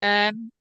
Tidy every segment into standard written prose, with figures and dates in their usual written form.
And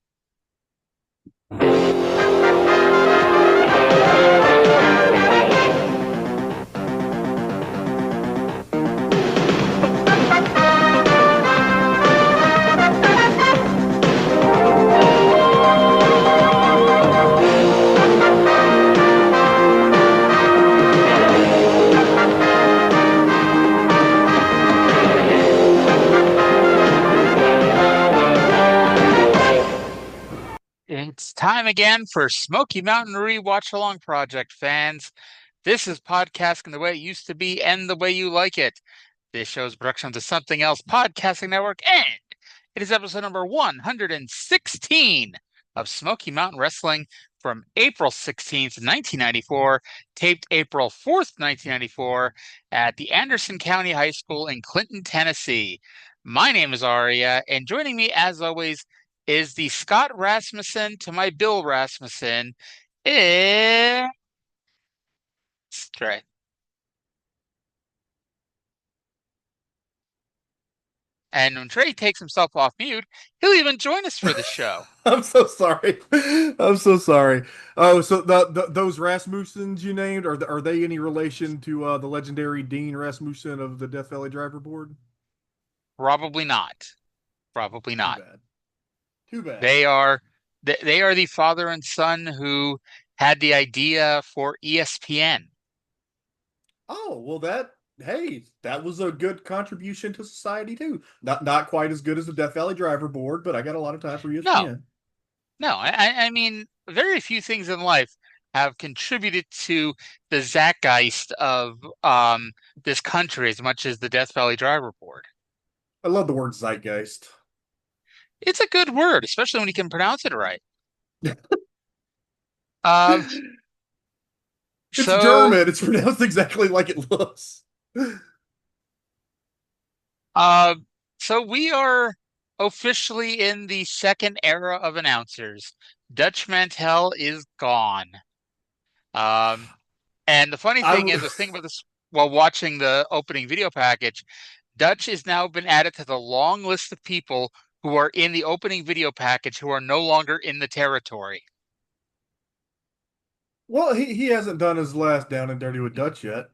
it's time again for Smoky Mountain Rewatch Along Project fans. This is podcasting the way it used to be and the way you like it. This show's production of the Something Else Podcasting Network, and it is episode number 116 of Smoky Mountain Wrestling from April 16th, 1994, taped April 4th, 1994, at the Anderson County High School in Clinton, Tennessee. My name is Arya, and joining me, as always, is the Scott Rasmussen to my Bill Rasmussen. It's Trey. And when Trey takes himself off mute, he'll even join us for the show. I'm so sorry. I'm so sorry. Oh, so those Rasmussens you named are they any relation to the legendary Dean Rasmussen of the Death Valley Driver Board? Probably not. Probably Too not. bad. Too bad. They are they are the father and son who had the idea for ESPN. Oh, well that was a good contribution to society too. Not quite as good as the Death Valley Driver Board, but I got a lot of time for No, ESPN. no, I mean, very few things in life have contributed to the zeitgeist of this country as much as the Death Valley Driver Board. I love the word zeitgeist. It's a good word, especially when you can pronounce it right. Um, It's so German. It's pronounced exactly like it looks. uh, so we are officially in the second era of announcers. Dutch Mantel is gone. Um, and the funny thing is, I was thinking about this while watching the opening video package. Dutch has now been added to the long list of people who are in the opening video package who are no longer in the territory. Well, he hasn't done his last down and dirty with Dutch yet.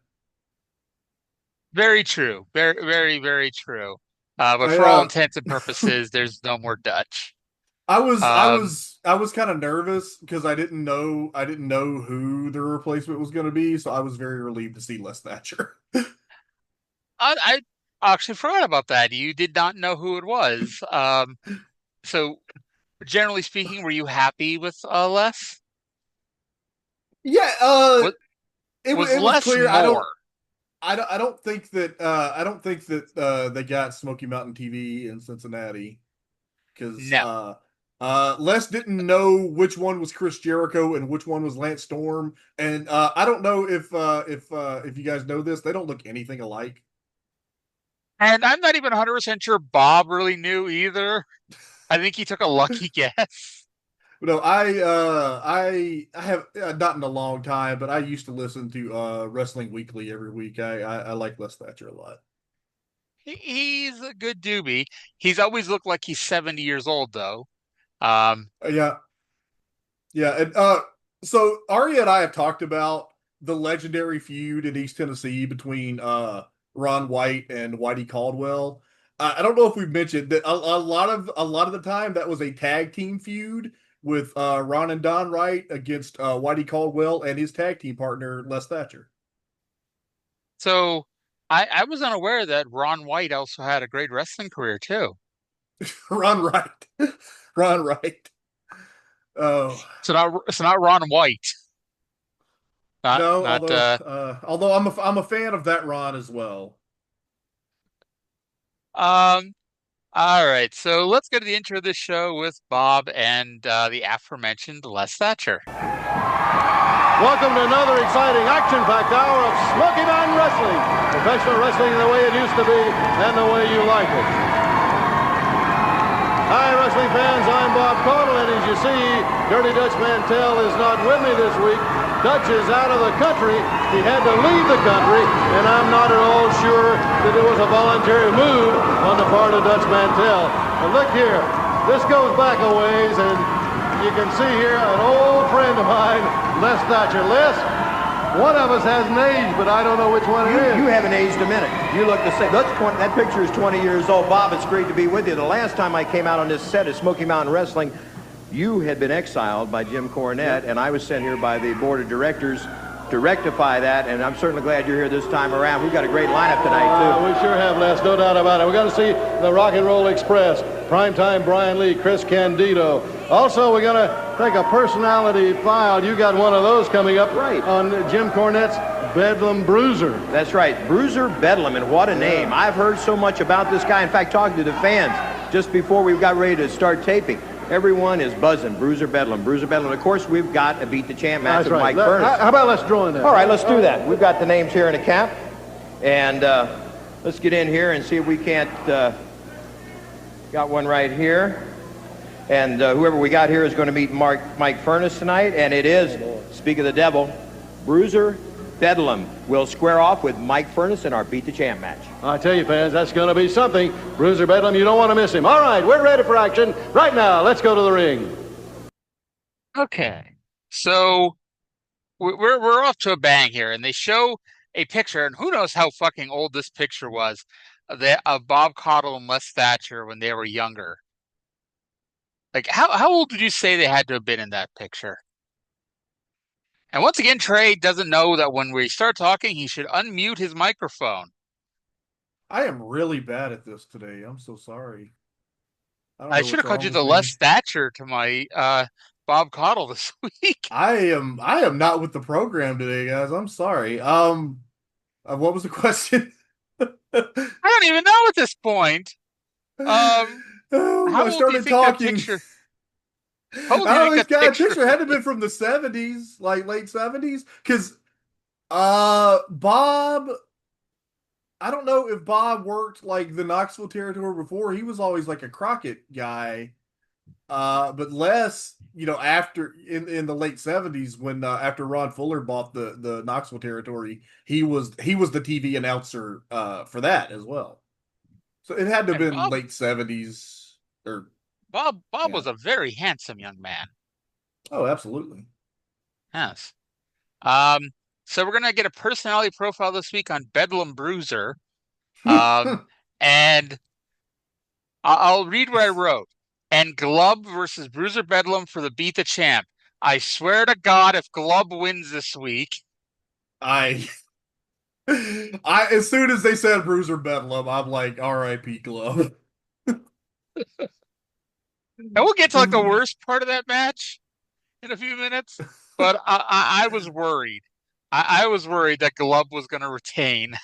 Very true. Very, very, very true. But I for all uh intents and purposes, there's no more Dutch. I was I Um, was I was kind of nervous because I didn't know who the replacement was going to be, so I was very relieved to see Les Thatcher. I actually forgot about that. You did not know who it was. So generally speaking, were you happy with Les? Yeah, What was it was Les clear. more? I don't think that they got Smoky Mountain TV in Cincinnati because No. Les didn't know which one was Chris Jericho and which one was Lance Storm, and I don't know if you guys know this, they don't look anything alike. And I'm not even 100% sure Bob really knew either. I think he took a lucky guess. No, I have not in a long time, but I used to listen to Wrestling Weekly every week. I like Les Thatcher a lot. He's a good doobie. He's always looked like he's 70 years old, though. Um, Yeah, yeah, and so Arya and I have talked about the legendary feud in East Tennessee between Ron White and Whitey Caldwell. I don't know if we've mentioned that a lot of the time that was a tag team feud with Ron and Don Wright against Whitey Caldwell and his tag team partner Les Thatcher. so I was unaware that Ron White also had a great wrestling career too. Ron Wright, Ron Wright. Oh So not Ron White. Not no, not although I'm a fan of that Ron as well. um all right. So let's go to the intro of this show with Bob and the aforementioned Les Thatcher. Welcome to another exciting action-packed hour of Smoky Mountain Wrestling. Professional wrestling the way it used to be and the way you like it. Hi, wrestling fans. I'm Bob Caudle, and as you see, Dirty Dutch Mantel is not with me this week. Dutch is out of the country. He had to leave the country, and I'm not at all sure that it was a voluntary move on the part of Dutch Mantel. But look here. This goes back a ways, and you can see here an old friend of mine, Les Thatcher. Les, one of us hasn't aged, but I don't know which one it is. You haven't aged a minute. You look the same. That picture is 20 years old. Bob, it's great to be with you. The last time I came out on this set at Smoky Mountain Wrestling, you had been exiled by Jim Cornett, and I was sent here by the board of directors to rectify that, and I'm certainly glad you're here this time around. We've got a great lineup tonight, too. We sure have, Les, no doubt about it. We're going to see the Rock and Roll Express, Primetime Brian Lee, Chris Candido. Also, we're going to take a personality file. You got one of those coming up on Jim Cornette's Bedlam Bruiser. That's right, Bruiser Bedlam, and what a name. I've heard so much about this guy. In fact, talking to the fans just before we got ready to start taping, everyone is buzzing. Bruiser Bedlam, Bruiser Bedlam. Of course, we've got a Beat the Champ match with Mike Furnace. How about let's draw in that? All right, let's do that. We've got the names here in a cap, and let's get in here and see if we can't. Got one right here, and whoever we got here is going to meet Mike Furnace tonight, and it is, speak of the devil, Bruiser Bedlam will square off with Mike Furnace in our Beat the Champ match. I tell you, fans, that's going to be something. Bruiser Bedlam, you don't want to miss him. All right, we're ready for action. Right now, let's go to the ring. Okay, so we're off to a bang here, and they show a picture, and who knows how fucking old this picture was, of Bob Caudle and Les Thatcher when they were younger. Like, how old would you say they had to have been in that picture? And once again, Trey doesn't know that when we start talking, he should unmute his microphone. I am really bad at this today. I'm so sorry. I should have called you the Les Thatcher to my Bob Caudle this week. I am not with the program today, guys. I'm sorry. What was the question? I don't even know at this point. How I started talking. That picture had to have been from the 70s, like late 70s. Because Bob, I don't know if Bob worked like the Knoxville territory before. He was always like a Crockett guy. But Les, after in the late 70s, when after Ron Fuller bought the Knoxville territory, he was the TV announcer for that as well. So it had to have been late 70s or Bob was a very handsome young man. Oh, absolutely. Yes. So we're gonna get a personality profile this week on Bedlam Bruiser. And I'll read what I wrote. And Glub versus Bruiser Bedlam for the Beat the Champ. I swear to God, if Glub wins this week. I as soon as they said Bruiser Bedlam, I'm like, R.I.P. Glub. And we'll get to like the worst part of that match in a few minutes. But I was worried. I was worried that Glub was going to retain.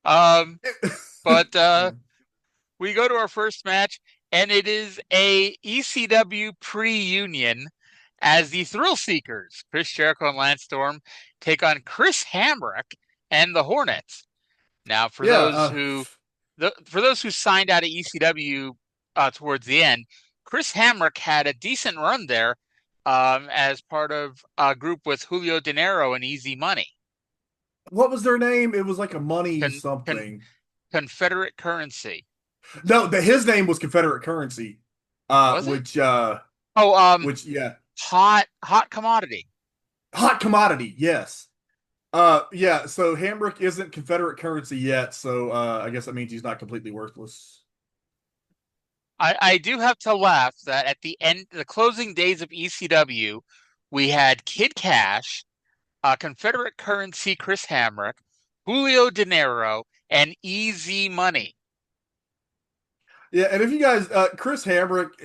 But we go to our first match, and it is a ECW pre-union as the Thrill Seekers, Chris Jericho and Lance Storm, take on Chris Hamrick and the Hornets. Now, for those who signed out of ECW towards the end, Chris Hamrick had a decent run there as part of a group with Julio De Niro and Easy Money. What was their name? It was like a money something. Confederate Currency. No, his name was Confederate Currency. Which Hot Commodity. Hot Commodity, yes. So Hamrick isn't Confederate Currency yet, so I guess that means he's not completely worthless. I do have to laugh that at the end, the closing days of ECW, we had Kid Cash, Confederate Currency Chris Hamrick, Julio De Niro, and Easy Money. Yeah, and if you guys, Chris Hamrick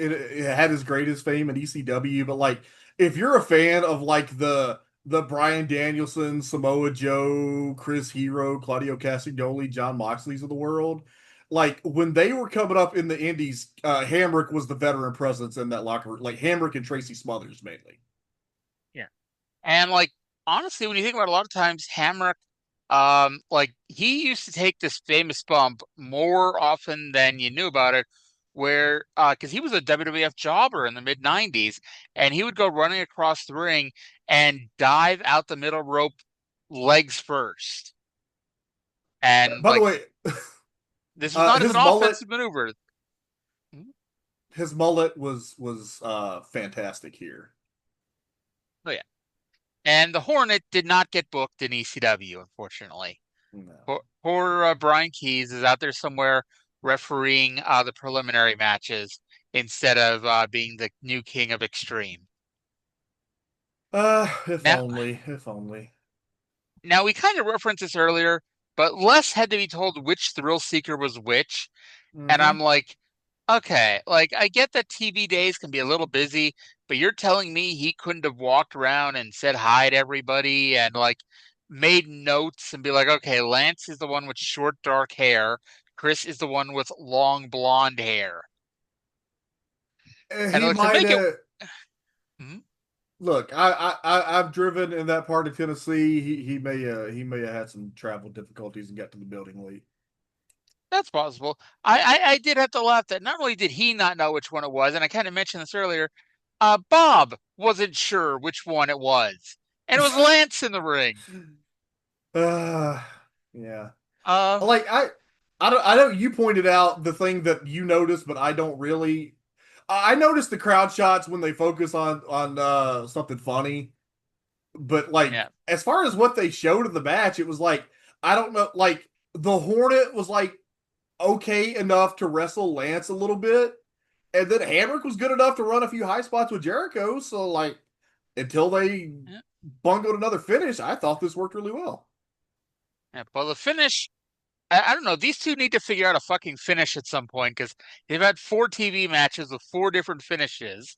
had his greatest fame in ECW, but like, if you're a fan of like the Bryan Danielson, Samoa Joe, Chris Hero, Claudio Castagnoli, John Moxley's of the world, like when they were coming up in the Indies, Hamrick was the veteran presence in that locker room, like Hamrick and Tracy Smothers mainly. Yeah, and like honestly, when you think about it, a lot of times Hamrick, like he used to take this famous bump more often than you knew about it, where because he was a WWF jobber in the mid '90s, and he would go running across the ring and dive out the middle rope legs first. And by the way, this is not an offensive maneuver. his mullet was fantastic here. Oh yeah. And the Hornet did not get booked in ECW, unfortunately. No. Poor Brian Keys is out there somewhere refereeing the preliminary matches instead of being the new king of Extreme. If Now, only, if only. now we kind of referenced this earlier, but Les had to be told which thrill seeker was which, and Mm-hmm. I'm like, okay, like I get that TV days can be a little busy, but you're telling me he couldn't have walked around and said hi to everybody and like made notes and be like, okay, Lance is the one with short dark hair, Chris is the one with long blonde hair. And He like to might make it have. Mhm. Look, I've driven in that part of Tennessee. He may have had some travel difficulties and got to the building late. That's possible. I did have to laugh that not only did he not know which one it was, and I kind of mentioned this earlier, Bob wasn't sure which one it was. And it was Lance in the ring. Uh, yeah. Uh, Like I know you pointed out the thing that you noticed, but I don't really. I noticed the crowd shots when they focus on something funny, but like yeah. as far as what they showed of the match, it was like I don't know. Like the Hornet was like okay enough to wrestle Lance a little bit, and then Hamrick was good enough to run a few high spots with Jericho. So like until they Yeah. bungled another finish, I thought this worked really well. Yeah. Well, the finish, I don't know. These two need to figure out a fucking finish at some point because they've had 4 TV matches with 4 different finishes.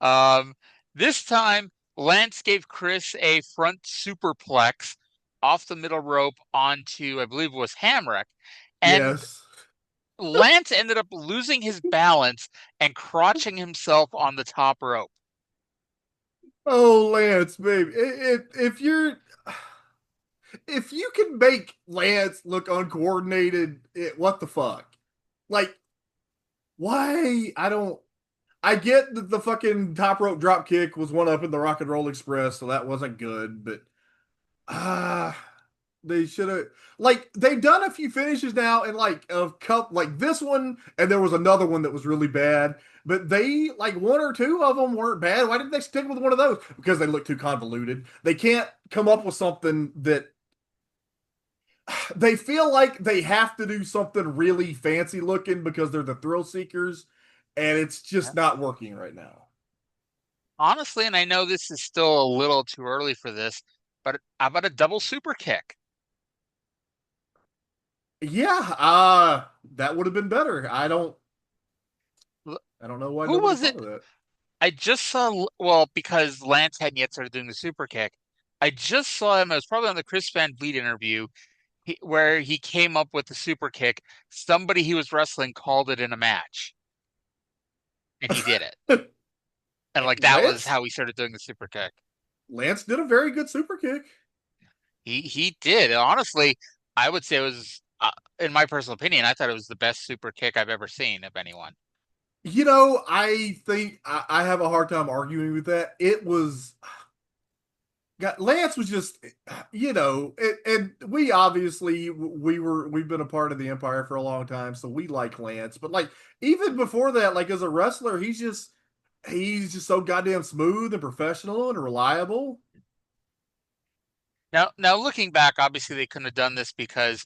Um, this time, Lance gave Chris a front superplex off the middle rope onto, I believe it was Hamrick. And Yes. Lance ended up losing his balance and crotching himself on the top rope. Oh, Lance, baby. If you can make Lance look uncoordinated, what the fuck? Like, why? I don't. I get that the fucking top rope drop kick was one up in the Rock and Roll Express, so that wasn't good. But ah, they should have like they've done a few finishes now, and like a cup like this one, and there was another one that was really bad. But they like one or two of them weren't bad. Why didn't they stick with one of those? Because they look too convoluted. They can't come up with something that they feel like they have to do something really fancy looking because they're the thrill seekers, and it's just not working right now. Honestly, and I know this is still a little too early for this, but how about a double super kick? Yeah, that would have been better. L- I don't know why Who nobody was thought it? of that. I just saw, well, because Lance hadn't yet started doing the super kick. I just saw him, it was probably on the Chris Van Vliet interview, where he came up with the super kick. Somebody he was wrestling called it in a match, and he did it. And like that was Lance how he started doing the super kick. Lance did a very good super kick. He did. Honestly, I would say it was, in my personal opinion, I thought it was the best super kick I've ever seen of anyone. You know, I think I have a hard time arguing with that. It was got Lance was just and we obviously we've been a part of the Empire for a long time, so we like Lance. But like even before that, like as a wrestler, he's just so goddamn smooth and professional and reliable. Now looking back, obviously they couldn't have done this because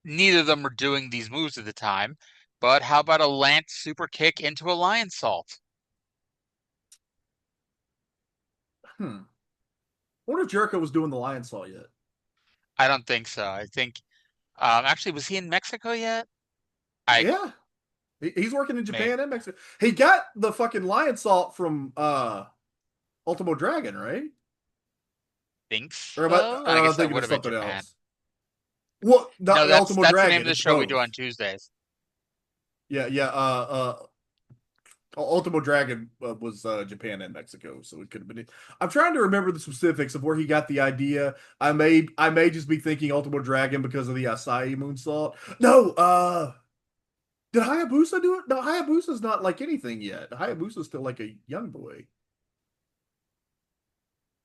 neither of them were doing these moves at the time. But how about a Lance super kick into a lion salt? Hmm. I wonder if Jericho was doing the Lion Saw yet. I don't think so. I think actually was he in Mexico yet? I Yeah. He's working in may Japan and Mexico. He got the fucking lion salt from Ultimo Dragon, right? think Or so. I am I guess that thinking would of have been something Japan. else? Well, No, not Ultimo that's the name Dragon. of the It's show we both. do on Tuesdays. Yeah, yeah. Ultimo Dragon was Japan and Mexico, so it could have been. I'm trying to remember the specifics of where he got the idea. I may just be thinking Ultimo Dragon because of the acai moonsault. No, did Hayabusa do it? No, Hayabusa's not like anything yet. Hayabusa's still like a young boy.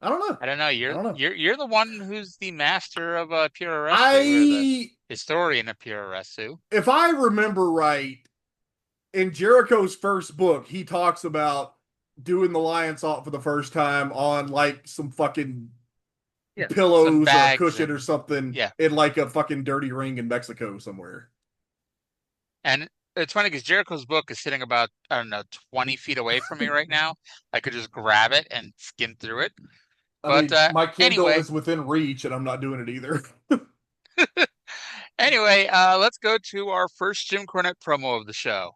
I don't know. I don't know. I don't know. You're the one who's the master of Puroresu or the I historian of Puroresu. if I remember right, in Jericho's first book, he talks about doing the lion salt for the first time on like some fucking Some pillows or a bags cushion and or something yeah. in like a fucking dirty ring in Mexico somewhere. And it's funny because Jericho's book is sitting about, I don't know, 20 feet away from me right now. I could just grab it and skim through it. I But mean, my Kindle anyway, is within reach, and I'm not doing it either. let's go to our first Jim Cornette promo of the show.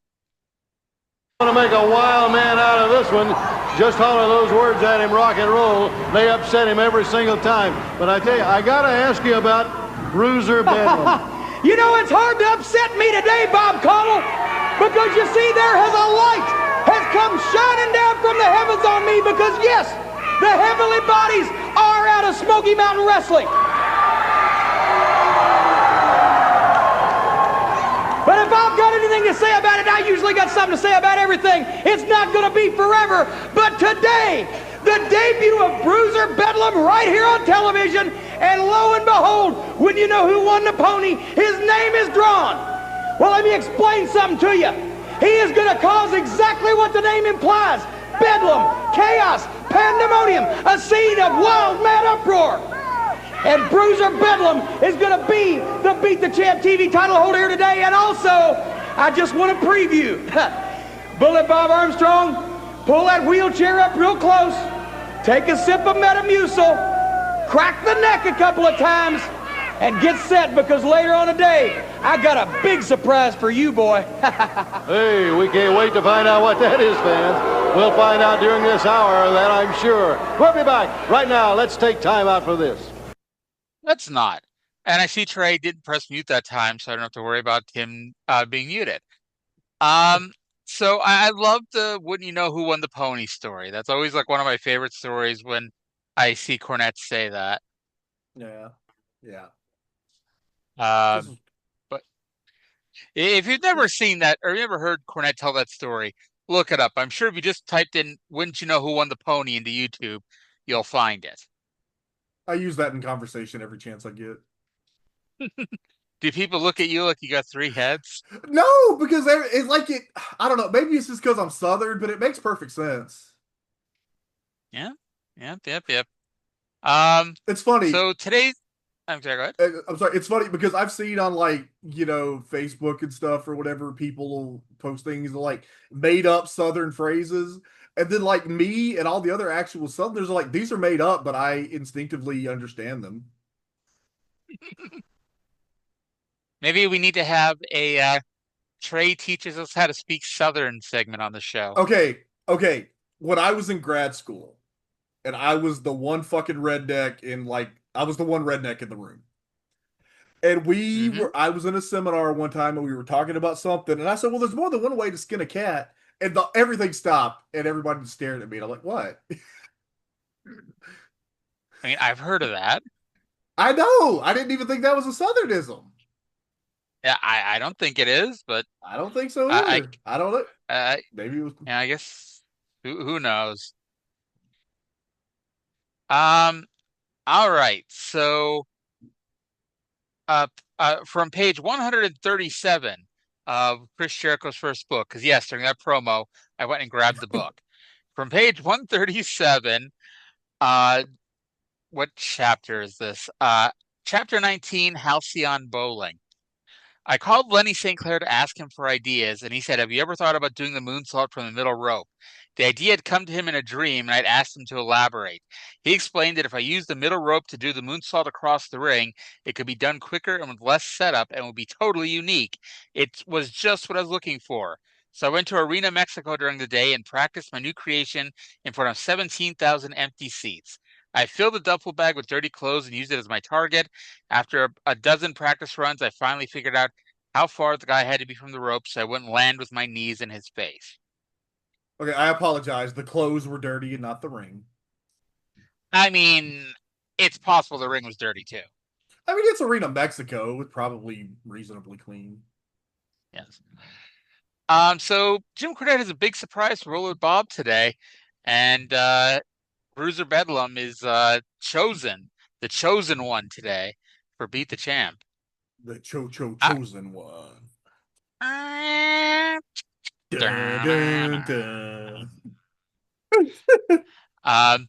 Want to make a wild man out of this one. Just holler those words at him, rock and roll. They upset him every single time. But I tell you, I got to ask you about Bruiser Bedlam. You know, it's hard to upset me today, Bob Caudle, because you see, there has a light has come shining down from the heavens on me because, yes, the heavenly bodies are out of Smoky Mountain Wrestling. But if I've got anything to say about it, I usually got something to say about everything. It's not going to be forever. But today, the debut of Bruiser Bedlam right here on television, and lo and behold, when you know who won the pony, his name is drawn. Well, let me explain something to you. He is going to cause exactly what the name implies. Bedlam, chaos, pandemonium, a scene of wild, mad uproar. And Bruiser Bedlam is going to be the Beat the Champ TV title holder here today. And also, I just want to preview. Bullet Bob Armstrong, pull that wheelchair up real close, take a sip of Metamucil, crack the neck a couple of times, and get set, because later on today, I got a big surprise for you, boy. Hey, we can't wait to find out what that is, fans. We'll find out during this hour, that I'm sure. We'll be back. Right now, let's take time out for this. Let's not. And I see Trey didn't press mute that time, so I don't have to worry about him being muted. So I love the "Wouldn't you know who won the pony" story. That's always like one of my favorite stories when I see Cornette say that. Yeah, yeah. Um, but if you've never seen that or you ever heard Cornette tell that story, look it up. I'm sure if you just typed in "Wouldn't you know who won the pony" into YouTube, you'll find it. I use that in conversation every chance I get. Do people look at you like you got three heads? No, because it's like it. I don't know. Maybe it's just because I'm Southern, but it makes perfect sense. Yeah, yep. It's funny. So today's, I'm sorry, go ahead. I'm sorry. It's funny because I've seen on like Facebook and stuff or whatever, people will post things like made up Southern phrases, and then like me and all the other actual Southerners are like, these are made up, but I instinctively understand them. Maybe we need to have a Trey teaches us how to speak Southern segment on the show. Okay. When I was in grad school, and I was the one fucking redneck I was the one redneck in the room. And I was in a seminar one time and we were talking about something, and I said, well, there's more than one way to skin a cat. And everything stopped and everybody was staring at me. And I'm like, what? I mean, I've heard of that. I know. I didn't even think that was a Southernism. Yeah, I don't think it is, but I don't think so either. I don't know. Maybe it was. Yeah, I guess who knows. Um, all right. So, from page 137 of Chris Jericho's first book, because yes, during that promo, I went and grabbed the book. From page 137, what chapter is this? Chapter 19, Halcyon Bowling. I called Lenny St. Clair to ask him for ideas, and he said, have you ever thought about doing the moonsault from the middle rope? The idea had come to him in a dream, and I'd asked him to elaborate. He explained that if I used the middle rope to do the moonsault across the ring, it could be done quicker and with less setup and would be totally unique. It was just what I was looking for. So I went to Arena, Mexico during the day and practiced my new creation in front of 17,000 empty seats. I filled the duffel bag with dirty clothes and used it as my target. After a dozen practice runs, I finally figured out how far the guy had to be from the rope so I wouldn't land with my knees in his face. Okay, I apologize. The clothes were dirty and not the ring. I mean, it's possible the ring was dirty too. I mean, it's Arena, Mexico. It's probably reasonably clean. Yes. So Jim Cornette has a big surprise for Roller Bob today, and Bruiser Bedlam is the chosen one today for Beat the Champ. The chosen one. Dun, dun, Um,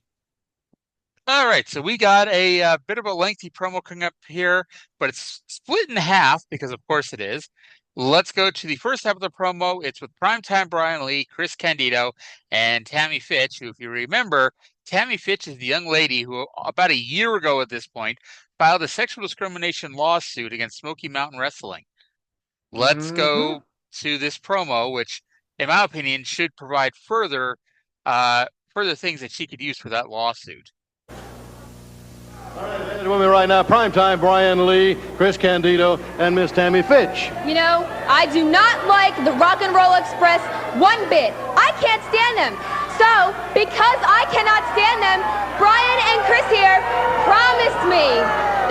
all right, so we got a bit of a lengthy promo coming up here, but it's split in half because, of course, it is. Let's go to the first half of the promo. It's with Primetime Brian Lee, Chris Candido, and Tammy Fitch, who, if you remember, Tammy Fitch is the young lady who, about a year ago at this point, filed a sexual discrimination lawsuit against Smoky Mountain Wrestling. Let's go to this promo, which, in my opinion, should provide further things that she could use for that lawsuit. All right, with me right now, Primetime Brian Lee, Chris Candido, and Miss Tammy Fitch. You know, I do not like the Rock and Roll Express one bit. I can't stand them. So, because I cannot stand them, Brian and Chris here promised me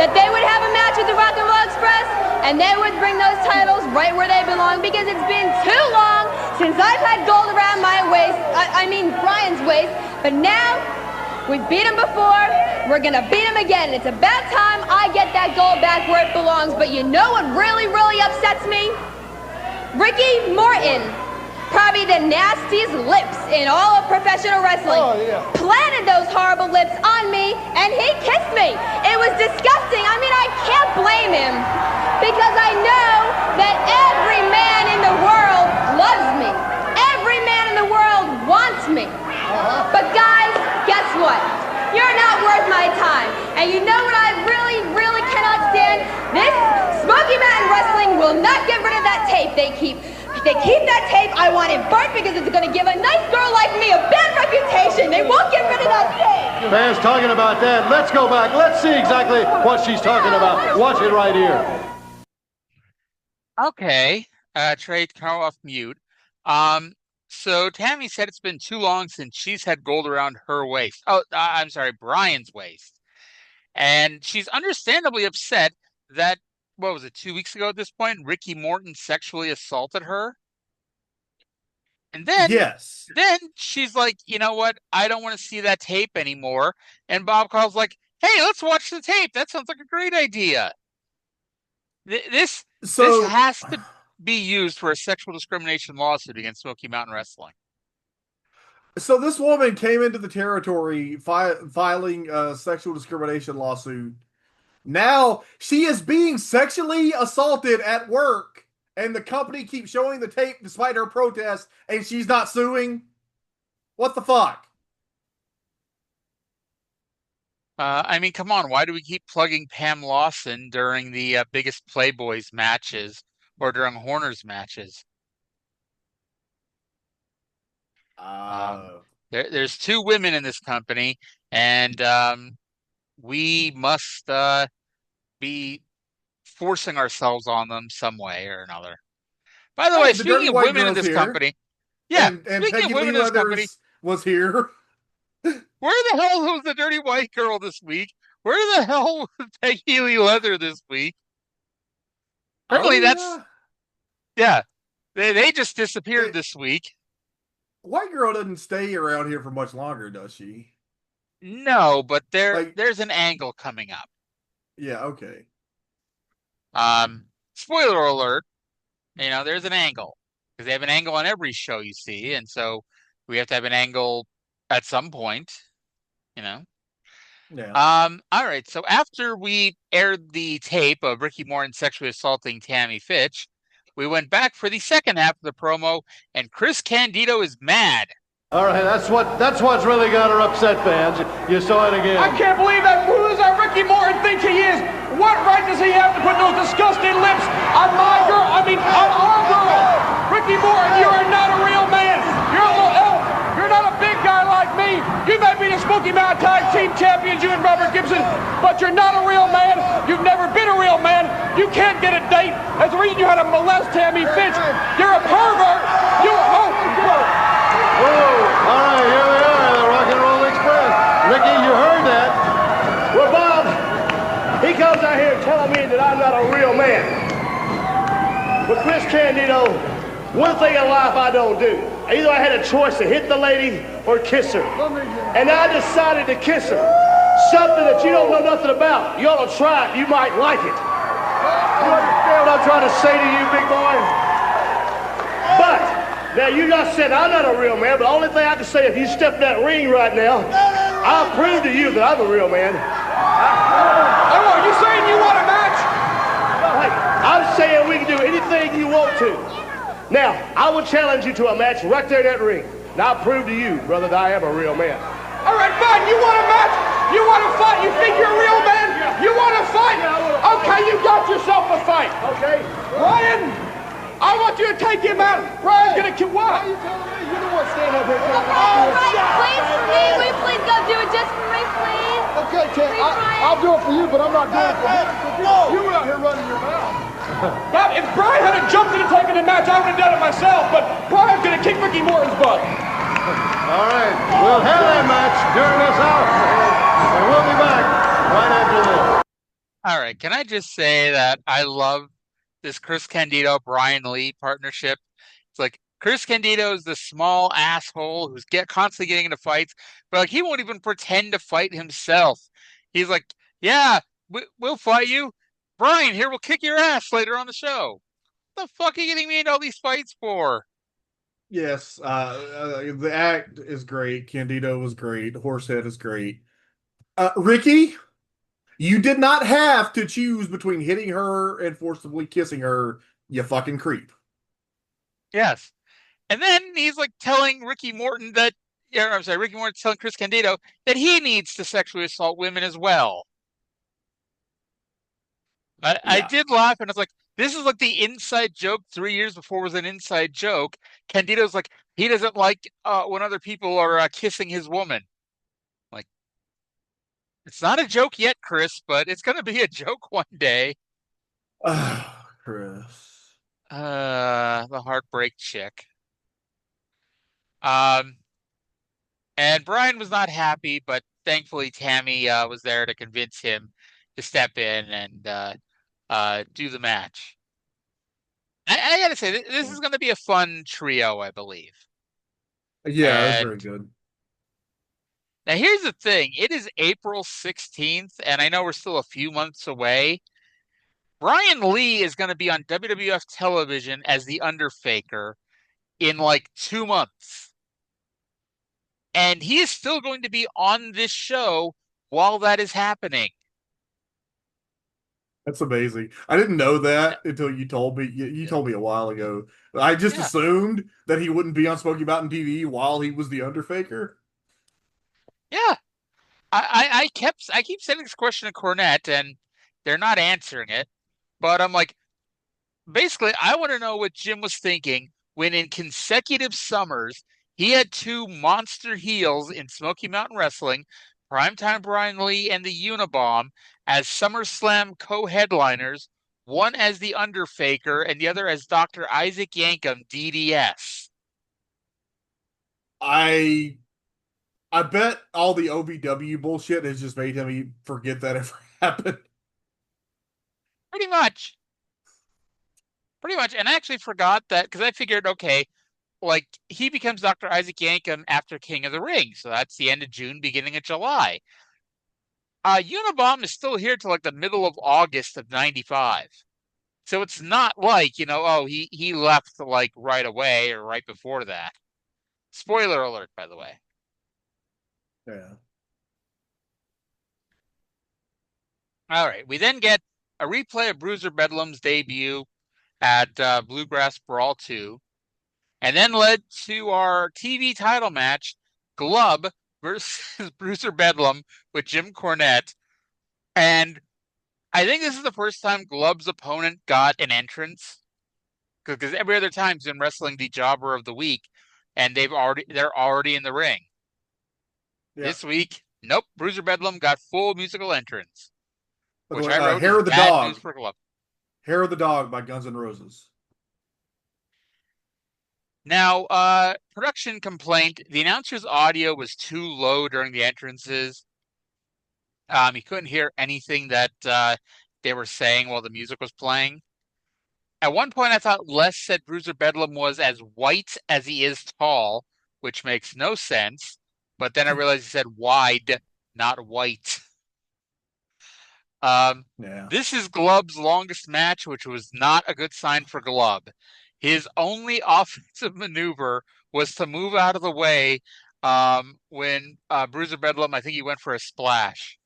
that they would have a match with the Rock and Roll Express and they would bring those titles right where they belong, because it's been too long since I've had gold around my waist, I mean Brian's waist, but now we've beat him before, we're gonna beat him again. It's about time I get that gold back where it belongs. But you know what really, really upsets me? Ricky Morton, probably the nastiest lips in all of professional wrestling, planted those horrible lips on me, and he kissed me. It was disgusting. I mean, I can't blame him, because I know that every man in the world loves me. Every man in the world wants me. But guys, guess what? You're not worth my time. And you know what I really, really cannot stand? This Smoky Mountain Wrestling will not get rid of that tape they keep. If they keep that tape, I want it burnt, because it's going to give a nice girl like me a bad reputation. They won't get rid of that tape. Fans talking about that. Let's go back. Let's see exactly what she's talking about. Watch it right here. Okay, Trey, come off mute. So Tammy said it's been too long since she's had gold around her waist. Oh, I'm sorry, Brian's waist. And she's understandably upset that, what was it, 2 weeks ago at this point, Ricky Morton sexually assaulted her? And then, then she's like, you know what? I don't want to see that tape anymore. And Bob Carl's like, hey, let's watch the tape. That sounds like a great idea. This has to be used for a sexual discrimination lawsuit against Smoky Mountain Wrestling. So this woman came into the territory filing a sexual discrimination lawsuit. Now she is being sexually assaulted at work, and the company keeps showing the tape despite her protest, and she's not suing? What the fuck? I mean, come on. Why do we keep plugging Pam Lawson during the biggest Playboys matches or during Horner's matches? There's two women in this company, and we must be forcing ourselves on them some way or another. By the way, speaking of women in this company, and speaking of women in this company, was here. Where the hell was the Dirty White Girl this week? Where the hell was Peggy Lee Leather this week? Apparently they just disappeared this week. White Girl doesn't stay around here for much longer, does she? No, but there's an angle coming up. Yeah, okay. Spoiler alert, there's an angle. Because they have an angle on every show you see, and so we have to have an angle at some point, Yeah. All right, so after we aired the tape of Ricky Morton sexually assaulting Tammy Fitch, we went back for the second half of the promo, and Chris Candido is mad. All right, that's what's really got her upset, fans. You saw it again. I can't believe that Ricky Morton thinks he is. What right does he have to put those disgusting lips on my girl? I mean, on our girl. Ricky Morton, you are not a real man. You're a little elf. You're not a big guy like me. You may be the Smoky Mountain Tag Team Champions, you and Robert Gibson, but you're not a real man. You've never been a real man. You can't get a date. That's the reason you had to molest Tammy Fitch. You're a pervert. Whoa! All right, here we are, the Rock and Roll Express. Ricky, you heard that? Well, Bob, he comes out here telling me that I'm not a real man. But Chris Candido, one thing in life I don't do. Either I had a choice to hit the lady or kiss her. And I decided to kiss her. Something that you don't know nothing about. You ought to try it. You might like it. You understand what I'm trying to say to you, big boy? But Now, you just said I'm not a real man, but the only thing I can say, if you step in that ring right now, I'll prove to you that I'm a real man. Oh, are you saying you want a match? Hey, I'm saying we can do anything you want to. Now, I will challenge you to a match right there in that ring. And I'll prove to you, brother, that I am a real man. All right, fine. You want a match? You want to fight? You think you're a real man? You want to fight? Okay, you got yourself a fight. Okay? Ryan, I want you to take him out. Brian's going to kill what? Why are you telling me? You're the one standing up here. Oh, Brian, please for me. Will you please go do it just for me, please? Okay, Ted, Please, Brian. I'll do it for you, but I'm not doing it for him. No. You were out here running your mouth. Bob, if Brian hadn't jumped in and taken the match, I would have done it myself, but Brian's going to kick Ricky Morton's butt. All right, we'll have that match during this hour, and we'll be back right after this. All right, can I just say that I love this Chris Candido Brian Lee partnership? It's like Chris Candido is the small asshole who's constantly getting into fights, but like he won't even pretend to fight himself. He's like, "Yeah, we'll fight you, Brian. Here, we'll kick your ass later on the show." What the fuck are you getting me into all these fights for? Yes, the act is great. Candido was great. Horsehead is great. Ricky, you did not have to choose between hitting her and forcibly kissing her, you fucking creep. Yes. And then he's like telling Ricky Morton that, I'm sorry, Ricky Morton's telling Chris Candido that he needs to sexually assault women as well. I did laugh, and it's like, this is like the inside joke 3 years before was an inside joke. Candido's like, he doesn't like when other people are kissing his woman. Like, it's not a joke yet, Chris, but it's going to be a joke one day. Chris. The heartbreak chick. And Brian was not happy, but thankfully Tammy was there to convince him to step in and do the match. I gotta say, this is going to be a fun trio, I believe. Yeah, that's very good. Now, here's the thing. It is April 16th, and I know we're still a few months away. Brian Lee is going to be on WWF television as The Undertaker in like 2 months. And he is still going to be on this show while that is happening. That's amazing. I didn't know that until you told me. You told me a while ago. I just assumed that he wouldn't be on Smoky Mountain TV while he was The Undertaker. Yeah. I keep sending this question to Cornett, and they're not answering it. But I'm like, basically, I want to know what Jim was thinking when in consecutive summers he had two monster heels in Smoky Mountain Wrestling, Primetime Brian Lee and the Unabomb, as SummerSlam co-headliners, one as The Undertaker and the other as Dr. Isaac Yankem, DDS. I bet all the OVW bullshit has just made him forget that ever happened. Pretty much. And I actually forgot that because I figured, okay, like he becomes Dr. Isaac Yankem after King of the Ring. So that's the end of June, beginning of July. Unabomb is still here till like the middle of August of 95. So it's not like, he left like right away or right before that. Spoiler alert, by the way. Yeah. All right. We then get a replay of Bruiser Bedlam's debut at Bluegrass Brawl 2. And then led to our TV title match, Glub versus Bruiser Bedlam with Jim Cornette. And I think this is the first time Glub's opponent got an entrance. Because every other time he's been wrestling the Jobber of the Week, and they're already in the ring. Yeah. This week, nope, Bruiser Bedlam got full musical entrance. Which I wrote Hair of the bad Dog. News for Glub. Hair of the Dog by Guns N' Roses. Now, production complaint, the announcer's audio was too low during the entrances. He couldn't hear anything that they were saying while the music was playing. At one point, I thought Les said Bruiser Bedlam was as white as he is tall, which makes no sense. But then I realized he said wide, not white. This is Glub's longest match, which was not a good sign for Glub. His only offensive maneuver was to move out of the way when Bruiser Bedlam, I think he went for a splash.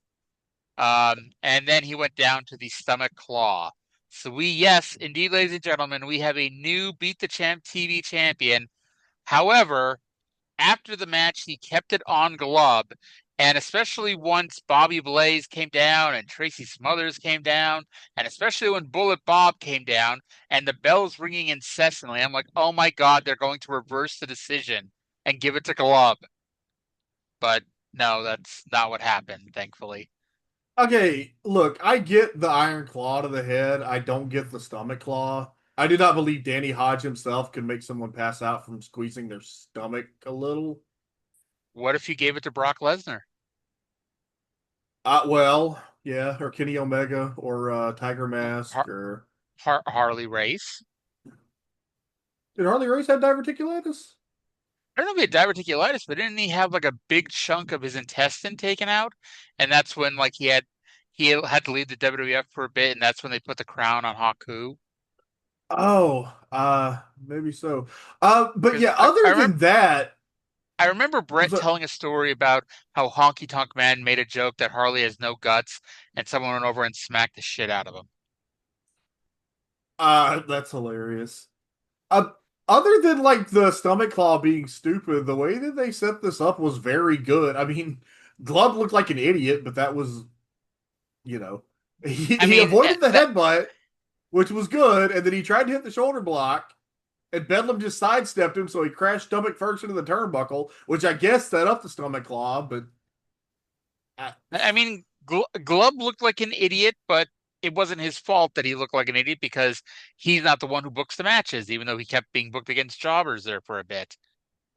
And then he went down to the stomach claw. So yes, indeed, ladies and gentlemen, we have a new Beat the Champ TV champion. However, after the match, he kept it on glove. And especially once Bobby Blaze came down and Tracy Smothers came down, and especially when Bullet Bob came down and the bell's ringing incessantly, I'm like, oh my God, they're going to reverse the decision and give it to glove. But no, that's not what happened, thankfully. Okay, look, I get the iron claw to the head. I don't get the stomach claw. I do not believe Danny Hodge himself could make someone pass out from squeezing their stomach a little. What if you gave it to Brock Lesnar? Well, yeah, or Kenny Omega, or Tiger Mask, or Harley Race. Did Harley Race have diverticulitis? I don't know if he had diverticulitis, but didn't he have like a big chunk of his intestine taken out? And that's when like he had to leave the WWF for a bit, and that's when they put the crown on Haku. Oh, maybe so. But yeah, other than that, I remember Brett telling a story about how Honky Tonk Man made a joke that Harley has no guts, and someone went over and smacked the shit out of him. That's hilarious. Other than like the stomach claw being stupid, the way that they set this up was very good. I mean, Glove looked like an idiot, but that was, he avoided the headbutt, which was good, and then he tried to hit the shoulder block, and Bedlam just sidestepped him, so he crashed stomach first into the turnbuckle, which I guess set up the stomach claw, but... I mean, Glove looked like an idiot, but it wasn't his fault that he looked like an idiot because he's not the one who books the matches, even though he kept being booked against jobbers there for a bit.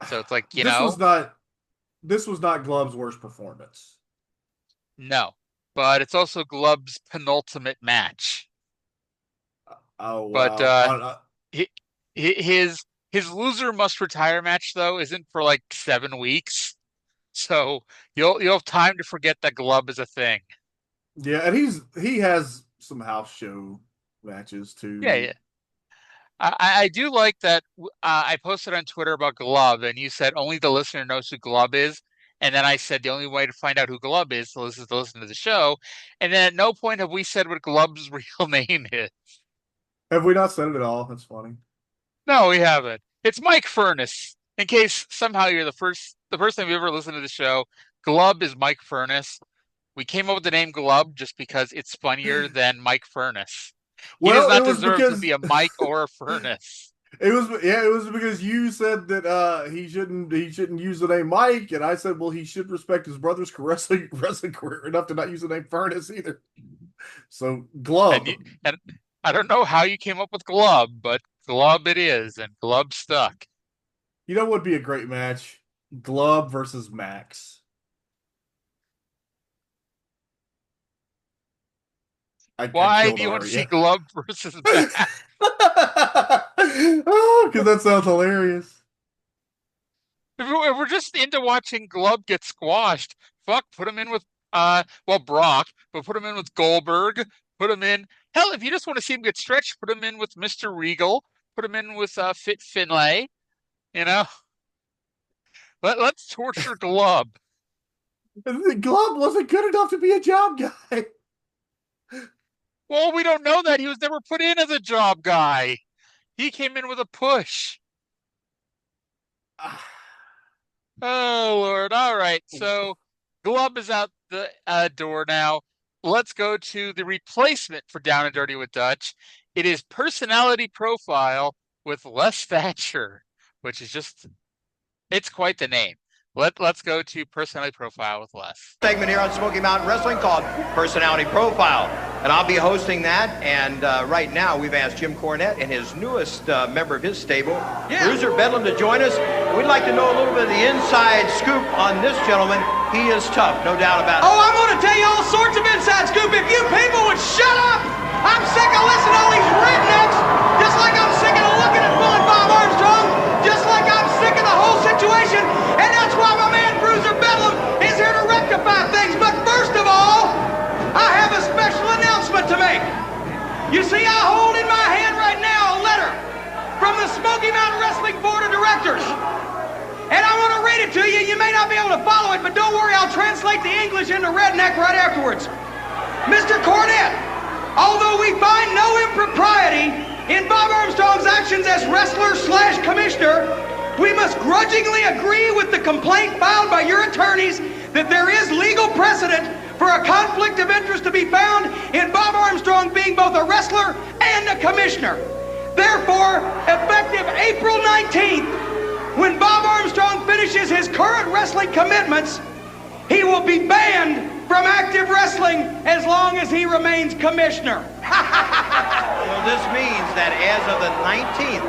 So it's like, This was not Glove's worst performance. No, but it's also Glove's penultimate match. Oh, wow. But his loser must retire match though isn't for like 7 weeks, so you'll have time to forget that Glove is a thing. Yeah, and he has some house show matches too. Yeah. I do like that. I posted on Twitter about Glove, and you said only the listener knows who Glove is. And then I said the only way to find out who Glove is to listen to the show. And then at no point have we said what Glove's real name is. Have we not said it at all? That's funny. No, we haven't. It's Mike Furness. In case somehow you're the first time you ever listened to the show, Glove is Mike Furness. We came up with the name Glove just because it's funnier than Mike Furness. He does not deserve to be a Mike or a Furnace. It was because you said that he shouldn't use the name Mike, and I said, well, he should respect his brother's wrestling career enough to not use the name Furnace either. So Glove. And I don't know how you came up with Glove, but Glove it is, and Glove stuck. You know what would be a great match? Glove versus Max. Why do you want to see Glove versus Max? Oh, because that sounds hilarious. If we're just into watching Glove get squashed, put him in with Brock, but put him in with Goldberg, put him in. Hell, if you just want to see him get stretched, put him in with Mr. Regal, put him in with Fit Finlay. Let's torture Glove. The Glove wasn't good enough to be a job guy. Well, we don't know that. He was never put in as a job guy. He came in with a push. Oh, Lord. All right. So Glove is out the door now. Let's go to the replacement for Down and Dirty with Dutch. It is Personality Profile with Les Thatcher, which is it's quite the name. Let's go to Personality Profile with Les. Segment here on Smoky Mountain Wrestling called Personality Profile. And I'll be hosting that. And right now we've asked Jim Cornett and his newest member of his stable, Bruiser Bedlam, to join us. We'd like to know a little bit of the inside scoop on this gentleman. He is tough, no doubt about it. Oh, I'm going to tell you all sorts of inside scoop. If you people would shut up, I'm sick of listening to all these rednecks, just like I'm sick of looking at Bullet Bob Armstrong, just like I'm sick of the whole situation. And that's why my man Bruiser Bedlam is here to rectify things. But first of all, I have a special announcement to make. You see, I hold in my hand right now a letter from the the Smoky Mountain Wrestling Board of Directors. And I want to read it to you. You may not be able to follow it, but don't worry, I'll translate the English into redneck right afterwards. Mr. Cornett, although we find no impropriety in Bob Armstrong's actions as wrestler/commissioner, we must grudgingly agree with the complaint filed by your attorneys that there is legal precedent for a conflict of interest to be found in Bob Armstrong being both a wrestler and a commissioner. Therefore, effective April 19th, when Bob Armstrong finishes his current wrestling commitments, he will be banned from active wrestling as long as he remains commissioner. So this means that as of the 19th,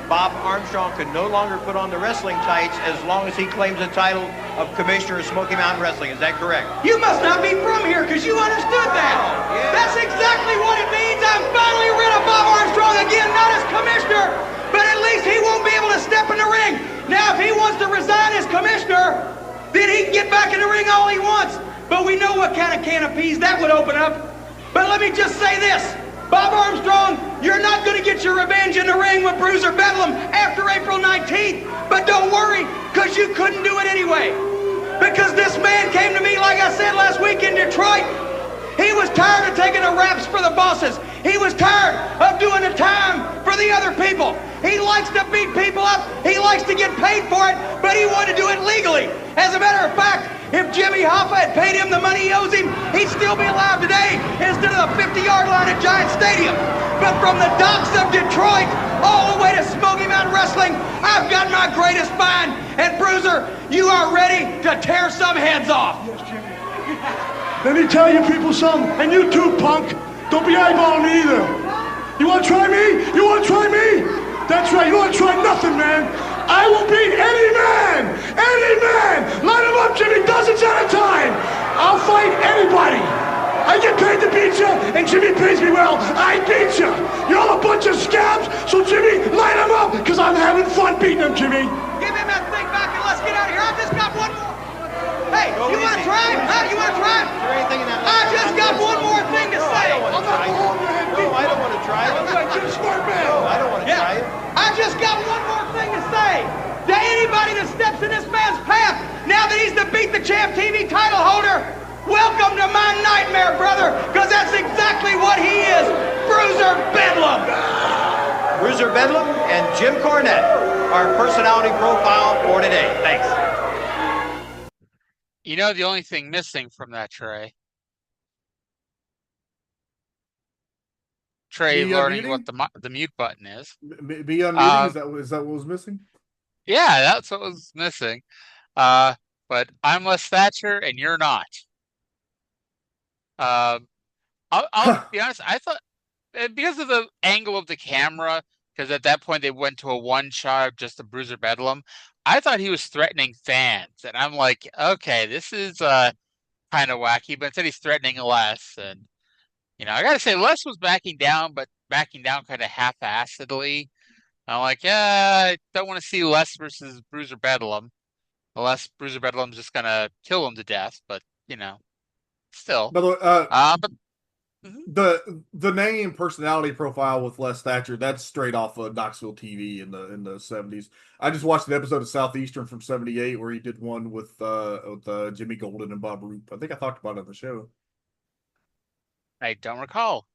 Bob Armstrong could no longer put on the wrestling tights as long as he claims the title of Commissioner of Smoky Mountain Wrestling. Is that correct? You must not be from here because you understood that. Oh, yeah. That's exactly what it means. I'm finally rid of Bob Armstrong again, not as commissioner, but at least he won't be able to step in the ring. Now, if he wants to resign as commissioner, then he can get back in the ring all he wants. But we know what kind of can of peas that would open up. But let me just say this. Bob Armstrong, you're not going to get your revenge in the ring with Bruiser Bedlam after April 19th. But don't worry, because you couldn't do it anyway. Because this man came to me, like I said last week in Detroit. He was tired of taking the raps for the bosses. He was tired of doing the time for the other people. He likes to beat people up. He likes to get paid for it, but he wanted to do it legally. As a matter of fact, if Jimmy Hoffa had paid him the money he owes him, he'd still be alive today instead of the 50-yard line at Giant Stadium. But from the docks of Detroit all the way to Smoky Mountain Wrestling, I've got my greatest find. And Bruiser, you are ready to tear some heads off. Yes, Jimmy. Let me tell you people something, and you too, punk. Don't be eyeballing me either. You want to try me? You want to try me? That's right, you don't want to try nothing, man. I will beat any man! Any man! Line him up, Jimmy, dozens at a time! I'll fight anybody! I get paid to beat you, and Jimmy pays me well. I beat you! You're all a bunch of scabs, so Jimmy, line him up, because I'm having fun beating him, Jimmy. Give him that thing back and let's get out of here. I've just got one more. Hey, you want to try? Huh? You want to try? Is there anything in that? I just got one more thing to say. I don't want to try it. I'm like Jim Smart Man. No, I don't want to try it. I just got one more thing to say. To anybody that steps in this man's path, now that he's the Beat the Champ TV title holder, welcome to my nightmare, brother, because that's exactly what he is, Bruiser Bedlam. Bruiser Bedlam and Jim Cornett, our personality profile for today. Thanks. You know the only thing missing from that Trey? Trey learning what the mute button is. Be unmuting, is that what was missing? Yeah, that's what was missing. But I'm Les Thatcher and you're not. I'll be honest, I thought because of the angle of the camera, because at that point they went to a one shot of just the Bruiser Bedlam, I thought he was threatening fans. And I'm like, okay, this is kind of wacky, but instead he's threatening Les. And, you know, I got to say, Les was backing down, but backing down kind of half-assedly. I'm like, yeah, I don't want to see Les versus Bruiser Bedlam. Unless Bruiser Bedlam's just going to kill him to death, but, you know, still. By the way, but the name personality profile with Les Thatcher, that's straight off of Knoxville TV in the 70s. I just watched an episode of Southeastern from 78 where he did one with Jimmy Golden and Bob Roop. I think I talked about it on the show. I don't recall.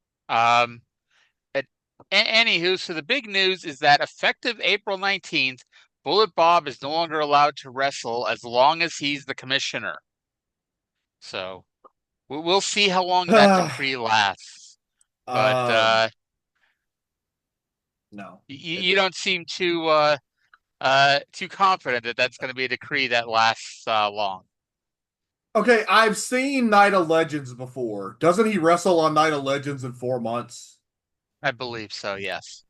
Anywho, so the big news is that effective April 19th, Bullet Bob is no longer allowed to wrestle as long as he's the commissioner. So we'll see how long that decree lasts. But no, you don't seem too confident that that's going to be a decree that lasts long. Okay, I've seen Night of Legends before. Doesn't he wrestle on Night of Legends in 4 months? I believe so, yes.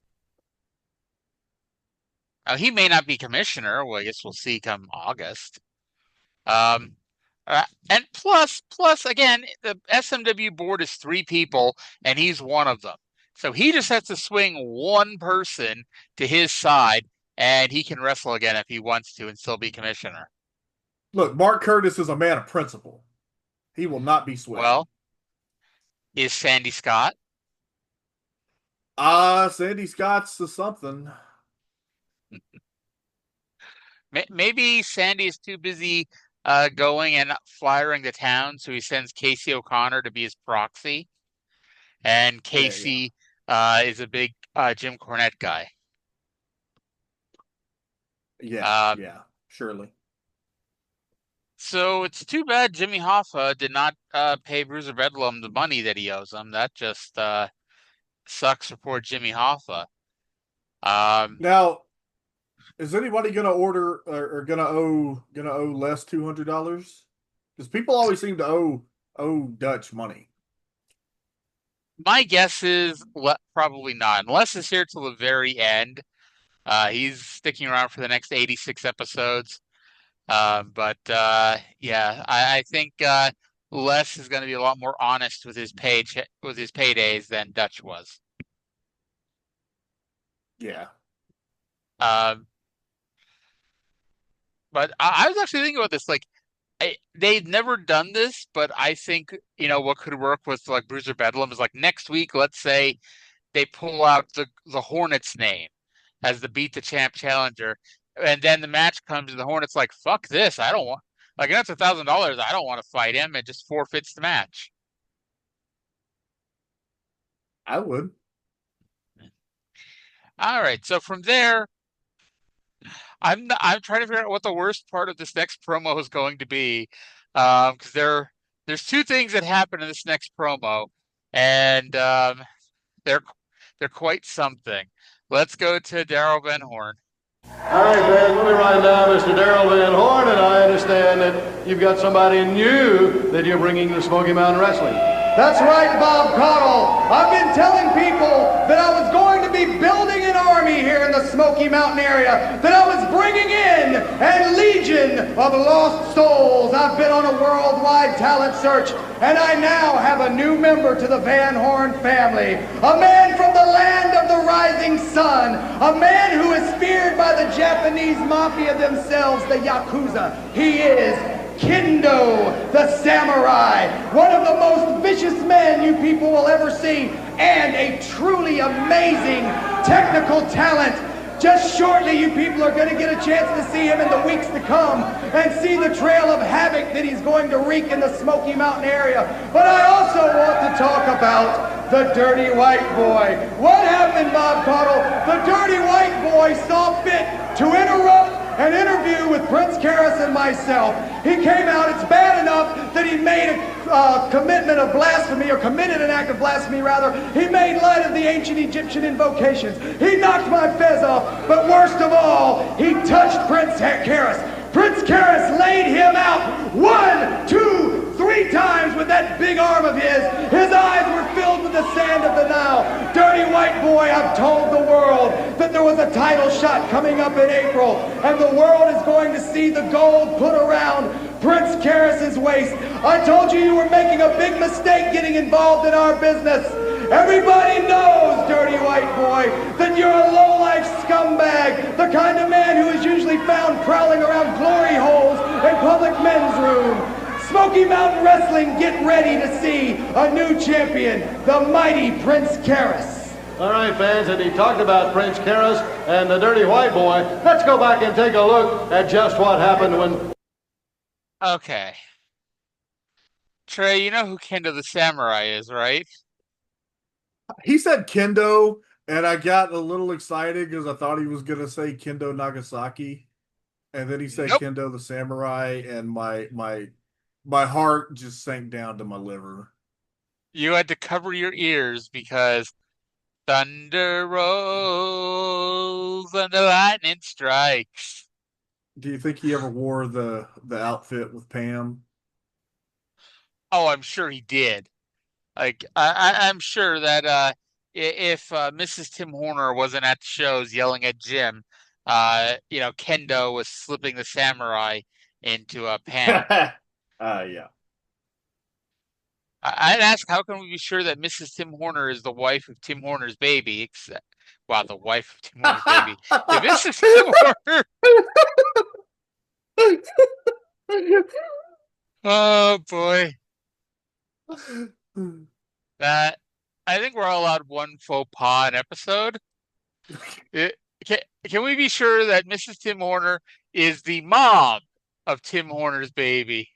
He may not be commissioner. Well, I guess we'll see come August. And plus, again, the SMW board is 3 people, and he's one of them. So he just has to swing one person to his side, and he can wrestle again if he wants to and still be commissioner. Look, Mark Curtis is a man of principle. He will not be swayed. Well, is Sandy Scott? Sandy Scott's something. Maybe Sandy is too busy going and flyering the town, so he sends Casey O'Connor to be his proxy. And Yeah. Casey is a big Jim Cornette guy. Yeah. Um, Yeah. Surely. so it's too bad Jimmy Hoffa did not pay Bruiser Bedlam the money that he owes him. That just sucks for poor Jimmy Hoffa. Um, Now, is anybody gonna order or gonna owe less $200? Because people always seem to owe Dutch money. my guess is probably not, unless it's here till the very end. He's sticking around for the next 86 episodes. But yeah, I think Les is going to be a lot more honest with his paydays than Dutch was. Yeah. Um, but I was actually thinking about this. Like, they've never done this, but I think what could work with like Bruiser Bedlam is like next week. Let's say they pull out the Hornets name as the Beat the Champ challenger, and then the match comes and the Hornets like, fuck this, I don't want like that's $1,000. I don't want to fight him. It just forfeits the match. I would. All right, so from there, I'm trying to figure out what the worst part of this next promo is going to be, because there's two things that happen in this next promo, and they're they're quite something. Let's go to Daryl Van Horn. All right, fans, let me write down Mr. Daryl Van Horn, and I understand that you've got somebody new that you're bringing to Smoky Mountain Wrestling. That's right, Bob Caudle. I've been telling people that I was going to be building an army here in the Smoky Mountain area, that I was bringing in a legion of lost souls. I've been on a worldwide talent search, and I now have a new member to the Van Horn family, a man from the land of the rising sun, a man who is feared by the Japanese mafia themselves, the Yakuza. He is Kendo, the samurai, one of the most vicious men you people will ever see, and a truly amazing technical talent. Just shortly, you people are going to get a chance to see him in the weeks to come and see the trail of havoc that he's going to wreak in the Smoky Mountain area. But I also want to talk about the Dirty White Boy. What happened, Bob Caudle? The Dirty White Boy saw fit to interrupt an interview with Prince Karras and myself. He came out, it's bad enough that he made a commitment of blasphemy, or committed an act of blasphemy rather. He made light of the ancient Egyptian invocations. He knocked my fez off, but worst of all, he touched Prince Karras. Prince Karras laid him out 1, 2, 3 times with that big arm of his. His eyes were filled with the sand of the Nile. Dirty White Boy, I've told the world that there was a title shot coming up in April, and the world is going to see the gold put around Prince Karras' waist. I told you you were making a big mistake getting involved in our business. Everybody knows, Dirty White Boy, that you're a low-life scumbag, the kind of man who is usually found prowling around glory holes in public men's room. Smoky Mountain Wrestling, get ready to see a new champion, the mighty Prince Karras. All right, fans, and he talked about Prince Karras and the Dirty White Boy. Let's go back and take a look at just what happened when... Okay. Trey, you know who Kendo the Samurai is, right? He said Kendo, and I got a little excited because I thought he was gonna say Kendo Nagasaki, and then he said Nope. Kendo the Samurai, and my heart just sank down to my liver. You had to cover your ears because thunder rolls and the lightning strikes. Do you think he ever wore the outfit with Pam? Oh, I'm sure he did. Like I'm sure that if Mrs. Tim Horner wasn't at the shows yelling at Jim, Kendo was slipping the samurai into a Pam. Yeah. I'd ask, how can we be sure that Mrs. Tim Horner is the wife of Tim Horner's baby? The wife of Tim Horner's baby. If Mrs. Tim Horner. Oh boy. That I think we're all allowed one faux pas an episode. can we be sure that Mrs. Tim Horner is the mom of Tim Horner's baby?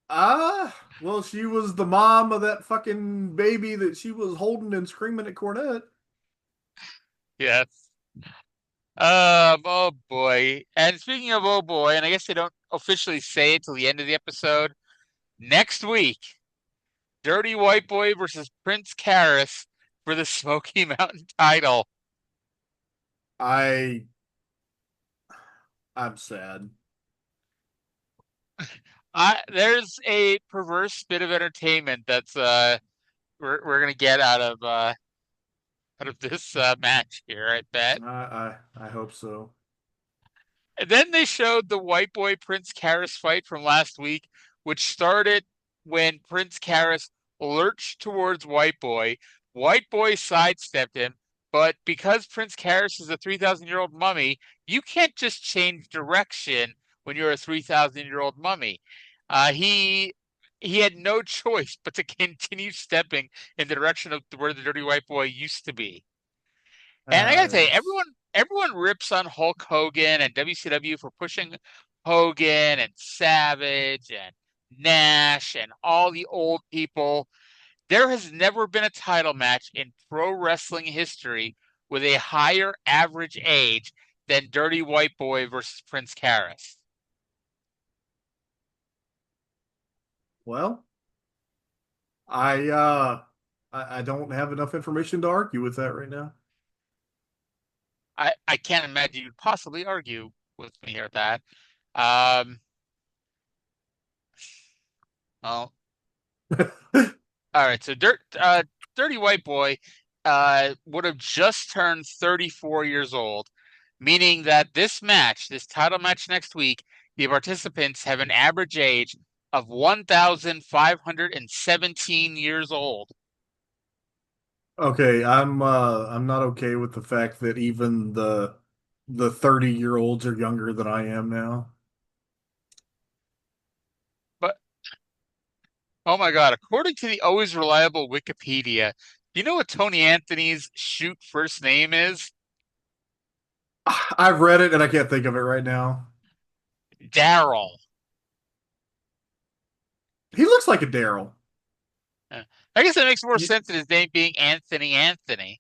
Well, she was the mom of that fucking baby that she was holding and screaming at Cornette. Yes. Oh boy. And speaking of oh boy, and I guess they don't officially say it till the end of the episode, next week, Dirty White Boy versus Prince Karras for the Smoky Mountain title. I'm sad. There's a perverse bit of entertainment that's we're gonna get out of this match here, I bet. I hope so. And then they showed the White Boy Prince Karras fight from last week, which started when Prince Karras lurched towards White Boy. White Boy sidestepped him, but because Prince Karras is a 3,000-year-old mummy, you can't just change direction when you're a 3,000-year-old mummy. He had no choice but to continue stepping in the direction of where the Dirty White Boy used to be. And I gotta tell you, everyone rips on Hulk Hogan and WCW for pushing Hogan and Savage and Nash and all the old people. There has never been a title match in pro wrestling history with a higher average age than Dirty White Boy versus Prince Karras. Well, I don't have enough information to argue with that right now. I can't imagine you'd possibly argue with me here at that. Well, all right. So Dirty White Boy would have just turned 34 years old, meaning that this title match next week, the participants have an average age of 1,517 years old. Okay, I'm not okay with the fact that even the 30-year-olds are younger than I am now. But oh my God, according to the always reliable Wikipedia, do you know what Tony Anthony's shoot first name is? I've read it and I can't think of it right now. Daryl. He looks like a Daryl. I guess that makes more sense than his name being Anthony.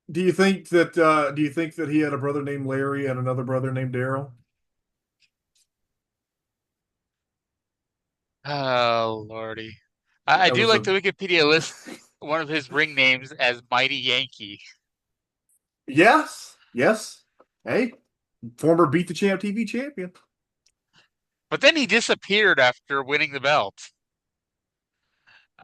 Do you think that he had a brother named Larry and another brother named Daryl? Oh Lordy. I do like the Wikipedia list one of his ring names as Mighty Yankee. Yes. Hey, former Beat the Champ TV champion. But then he disappeared after winning the belt.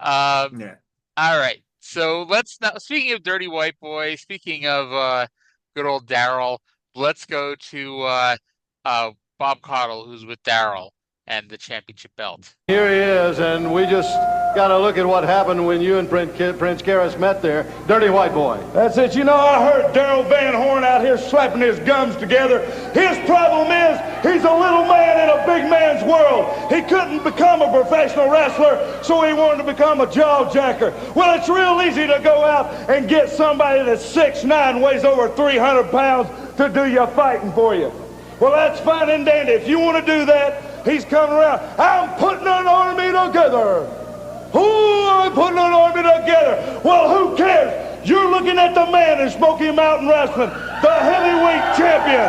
Yeah. All right. So let's now, speaking of Dirty White Boy, speaking of good old Daryl, let's go to Bob Caudle, who's with Daryl and the championship belt. Here he is, and we just got to look at what happened when you and Prince Karras met there. Dirty White Boy. That's it. You know, I heard Daryl Van Horn out here slapping his gums together. His problem is he's a little man in a big man's world. He couldn't become a professional wrestler, so he wanted to become a jaw jacker. Well, it's real easy to go out and get somebody that's 6'9", weighs over 300 pounds to do your fighting for you. Well, that's fine and dandy. If you want to do that, he's coming around. I'm putting an army together. I'm putting an army together. Well, who cares? You're looking at the man in Smoky Mountain Wrestling, the heavyweight champion.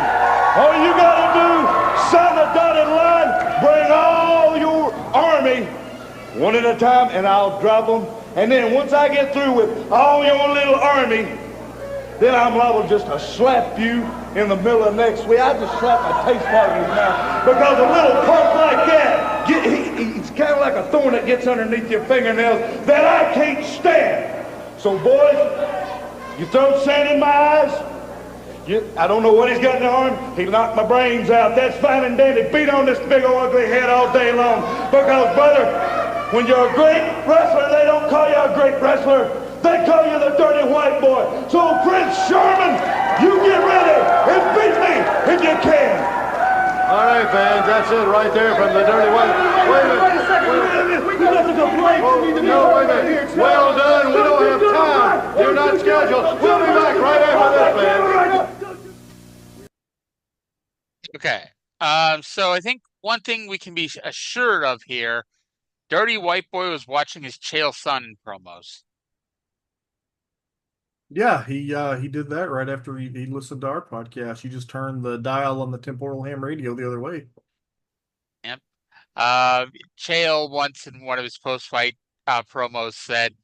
All you got to do, sign the dotted line, bring all your army one at a time, and I'll drop them. And then once I get through with all your little army, then I'm liable just to slap you in the middle of next week. I just slap my taste part in his mouth because a little punk like that, he's kind of like a thorn that gets underneath your fingernails that I can't stand. So boys, you throw sand in my eyes. I don't know what he's got in the arm. He knocked my brains out. That's fine and dandy. Beat on this big old ugly head all day long. Because brother, when you're a great wrestler, they don't call you a great wrestler. They call you the Dirty White Boy. So Prince Sherman, you get ready and beat me if you can. All right, fans, that's it right there from the Dirty White Boy. Wait a second. We got to complain. Wait a minute. Well done. We don't have time. You're not that schedule. We'll be back right after this, man. Okay. So I think one thing we can be assured of here, Dirty White Boy was watching his Chael Sonnen promos. Yeah, he did that right after he listened to our podcast. He just turned the dial on the temporal ham radio the other way. Yep. Chael once in one of his post-fight promos said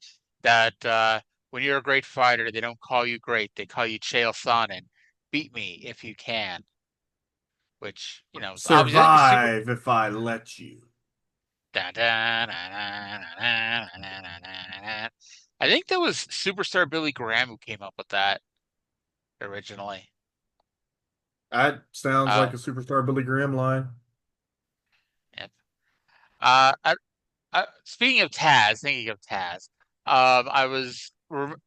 that when you're a great fighter, they don't call you great; they call you Chael Sonnen. Beat me if you can. Which is obviously Survive if I let you. I think that was Superstar Billy Graham who came up with that originally. That sounds like a Superstar Billy Graham line. Yep. Speaking of Taz, thinking of Taz, I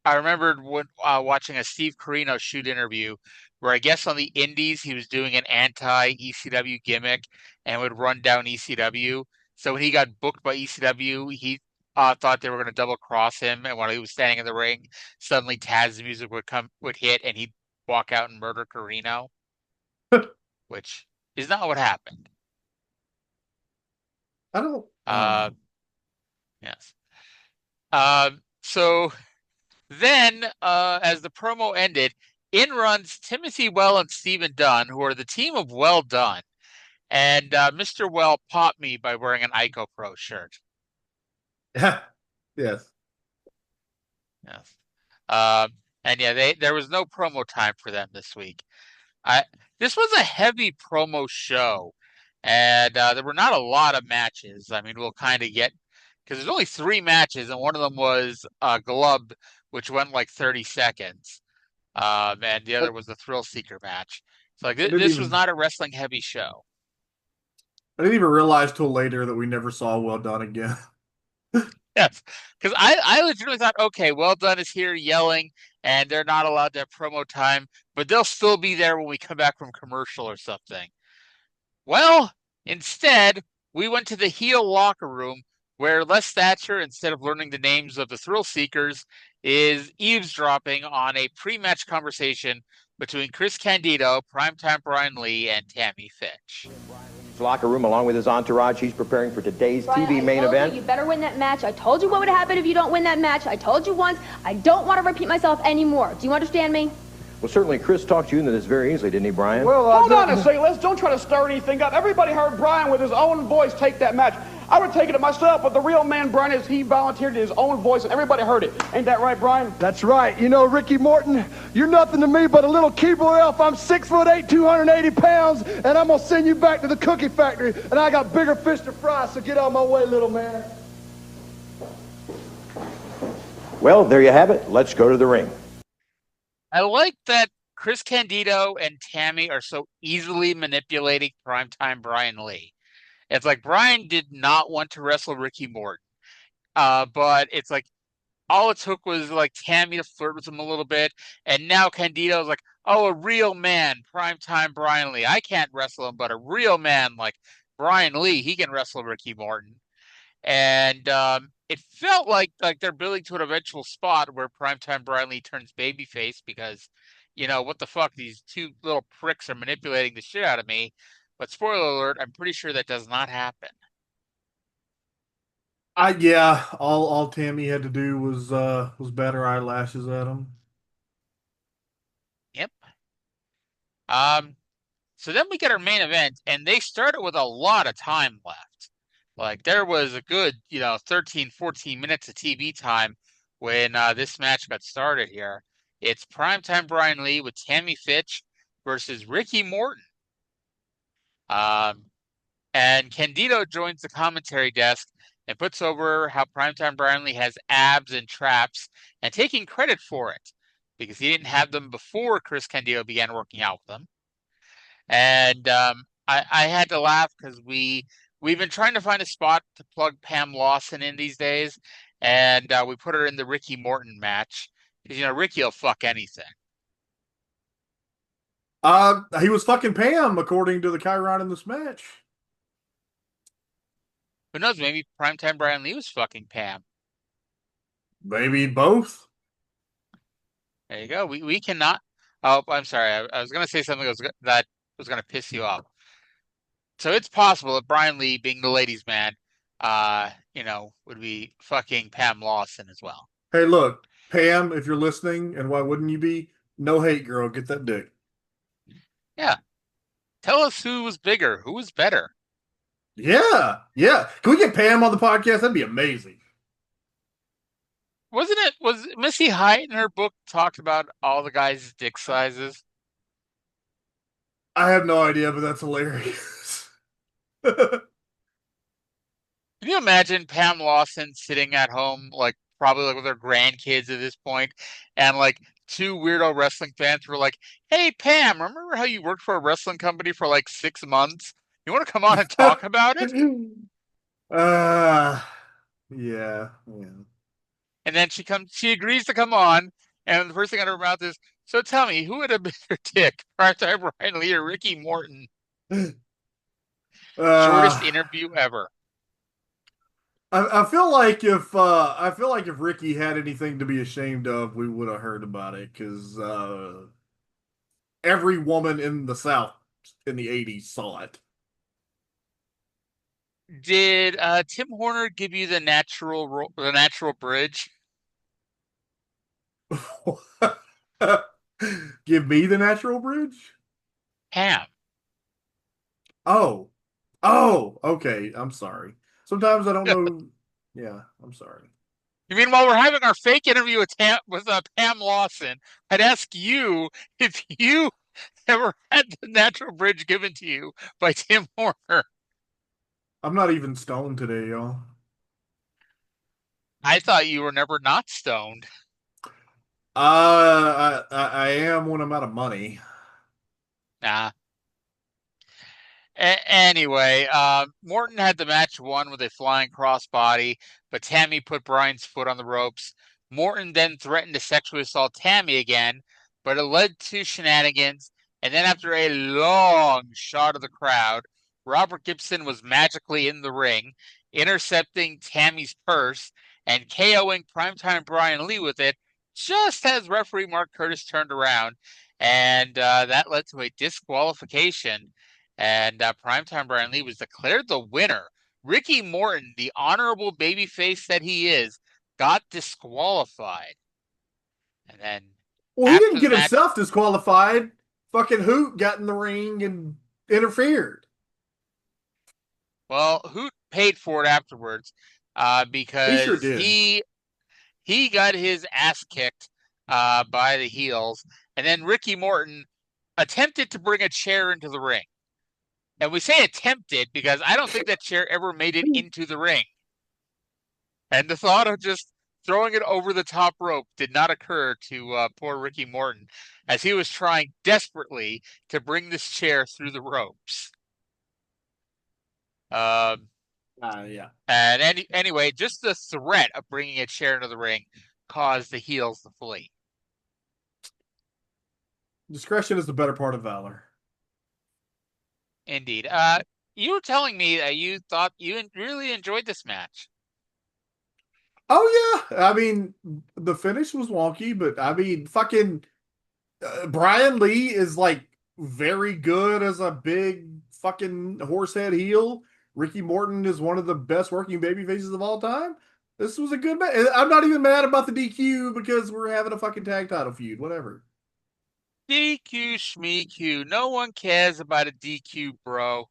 remembered when watching a Steve Corino shoot interview where I guess on the Indies he was doing an anti-ECW gimmick and would run down ECW. So when he got booked by ECW, he thought they were going to double cross him, and while he was standing in the ring, suddenly Taz's music would hit, and he'd walk out and murder Corino, which is not what happened. I don't. Yes. So then, as the promo ended, in runs Timothy Well and Stephen Dunn, who are the team of Well Done, and Mr. Well popped me by wearing an Ico Pro shirt. Yeah. Yes. Yes. And yeah, there was no promo time for them this week. This was a heavy promo show, and there were not a lot of matches. I mean, we'll kind of get because there's only 3 matches, and one of them was Glubbed, which went like 30 seconds, and the other was the Thrill Seeker match. So like this was not a wrestling heavy show. I didn't even realize till later that we never saw Well Done again. Yes, because I legitimately thought, okay, Well Done is here yelling, and they're not allowed to have promo time, but they'll still be there when we come back from commercial or something. Well, instead, we went to the heel locker room where Les Thatcher, instead of learning the names of the Thrill Seekers, is eavesdropping on a pre-match conversation between Chris Candido, Primetime Brian Lee, and Tammy Fitch. Locker room along with his entourage. He's preparing for today's TV main event. You better win that match. I told you what would happen if you don't win that match. I told you once. I don't want to repeat myself anymore. Do you understand me? Well, certainly Chris talked you into this very easily, didn't he, Brian? Well, hold on a second. Let's don't try to stir anything up. Everybody heard Brian with his own voice take that match. I would have taken it myself, but the real man, Brian, is he volunteered his own voice, and everybody heard it. Ain't that right, Brian? That's right. You know, Ricky Morton, you're nothing to me but a little keyboard elf. I'm 6'8", 280 pounds, and I'm going to send you back to the cookie factory, and I got bigger fish to fry, so get out of my way, little man. Well, there you have it. Let's go to the ring. I like that Chris Candido and Tammy are so easily manipulating Primetime Brian Lee. It's like Brian did not want to wrestle Ricky Morton, but it's like all it took was like Tammy to flirt with him a little bit, and now Candido's like, oh, a real man, Primetime Brian Lee. I can't wrestle him, but a real man like Brian Lee, he can wrestle Ricky Morton. And it felt like they're building to an eventual spot where Primetime Brian Lee turns babyface because, what the fuck, these 2 little pricks are manipulating the shit out of me. But spoiler alert, I'm pretty sure that does not happen. Yeah, all Tammy had to do was bat her eyelashes at him. Yep. So then we get our main event, and they started with a lot of time left. Like there was a good, 13, 14 minutes of TV time when this match got started here. It's Primetime Brian Lee with Tammy Fitch versus Ricky Morton. And Candido joins the commentary desk and puts over how Primetime Brian Lee has abs and traps and taking credit for it because he didn't have them before Chris Candido began working out with them. And I had to laugh because we've been trying to find a spot to plug Pam Lawson in these days, and we put her in the Ricky Morton match because Ricky will fuck anything. He was fucking Pam, according to the Chiron in this match. Who knows? Maybe Primetime Brian Lee was fucking Pam. Maybe both. There you go. We cannot. Oh, I'm sorry. I was going to say something that was going to piss you off. So it's possible that Brian Lee, being the ladies' man, would be fucking Pam Lawson as well. Hey, look, Pam, if you're listening, and why wouldn't you be? No hate, girl. Get that dick. Yeah. Tell us who was bigger, who was better. Yeah, yeah. Can we get Pam on the podcast? That'd be amazing. Was Missy Hyatt in her book talked about all the guys' dick sizes? I have no idea, but that's hilarious. Can you imagine Pam Lawson sitting at home, like probably like with her grandkids at this point, and like two weirdo wrestling fans were like, "Hey Pam, remember how you worked for a wrestling company for like 6 months? You want to come on and talk about it?" uh, yeah, yeah. And then she agrees to come on, and the first thing out of her mouth is, "So tell me, who would have been your dick, Part-Time Brian Lee or Ricky Morton?" Shortest interview ever. I feel like if Ricky had anything to be ashamed of, we would have heard about it because every woman in the South in the '80s saw it. Did Tim Horner give you the natural bridge? Give me the natural bridge? Pam. Oh. Oh, okay. I'm sorry. Sometimes I don't know. Yeah, I'm sorry. You mean while we're having our fake interview with Pam Lawson, I'd ask you if you ever had the natural bridge given to you by Tim Horner? I'm not even stoned today, y'all. I thought you were never not stoned. I am when I'm out of money. Nah. Anyway, Morton had the match won with a flying crossbody, but Tammy put Bryan's foot on the ropes. Morton then threatened to sexually assault Tammy again, but it led to shenanigans. And then, after a long shot of the crowd, Robert Gibson was magically in the ring, intercepting Tammy's purse and KOing Primetime Brian Lee with it, just as referee Mark Curtis turned around. And that led to a disqualification. And Primetime Brian Lee was declared the winner. Ricky Morton, the honorable babyface that he is, got disqualified. And then Well, he didn't after the get match, himself disqualified. Fucking Hoot got in the ring and interfered. well, Hoot paid for it afterwards He sure because did. he got his ass kicked by the heels. And then Ricky Morton attempted to bring a chair into the ring. And we say attempted because I don't think that chair ever made it into the ring. And the thought of just throwing it over the top rope did not occur to poor Ricky Morton as he was trying desperately to bring this chair through the ropes. Yeah. And anyway, just the threat of bringing a chair into the ring caused the heels to flee. Discretion is the better part of valor. Indeed. You were telling me that you thought you really enjoyed this match. Oh yeah, I mean the finish was wonky, but I mean fucking Brian Lee is like very good as a big fucking horsehead heel. Ricky Morton is one of the best working baby faces of all time. This was a good match. I'm not even mad about the DQ because we're having a fucking tag title feud. Whatever. DQ Schmeeq. No one cares about a DQ, bro.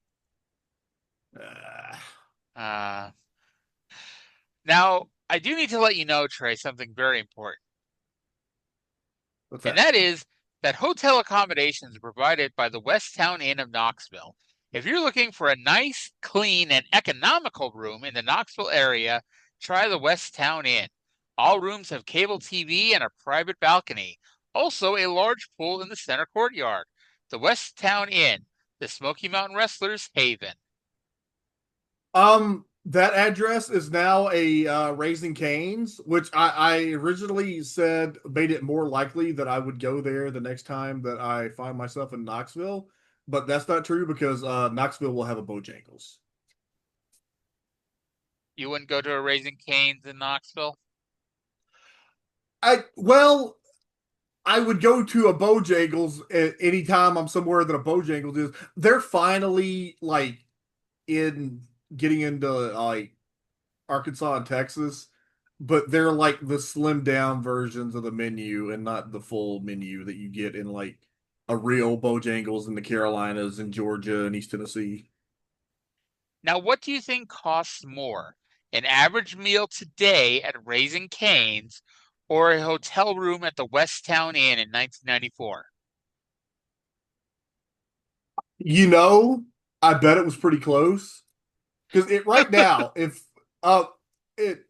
Now, I do need to let you know, Trey, something very important. What's And that? that is that hotel accommodations are provided by the West Town Inn of Knoxville. If you're looking for a nice, clean, and economical room in the Knoxville area, try the West Town Inn. All rooms have cable TV and a private balcony. Also, a large pool in the center courtyard. The West Town Inn, the Smoky Mountain Wrestlers' haven. That address is now a Raising Cane's, which I originally said made it more likely that I would go there the next time that I find myself in Knoxville. But that's not true because Knoxville will have a Bojangles. You wouldn't go to a Raising Cane's in Knoxville? Well, I would go to a Bojangles anytime I'm somewhere that a Bojangles is. They're finally like in getting into like Arkansas and Texas, but they're like the slimmed down versions of the menu and not the full menu that you get in like a real Bojangles in the Carolinas and Georgia and East Tennessee. Now, what do you think costs more? An average meal today at Raising Cane's or a hotel room at the Westtown Inn in 1994? You know, I bet it was pretty close because it right now, if it,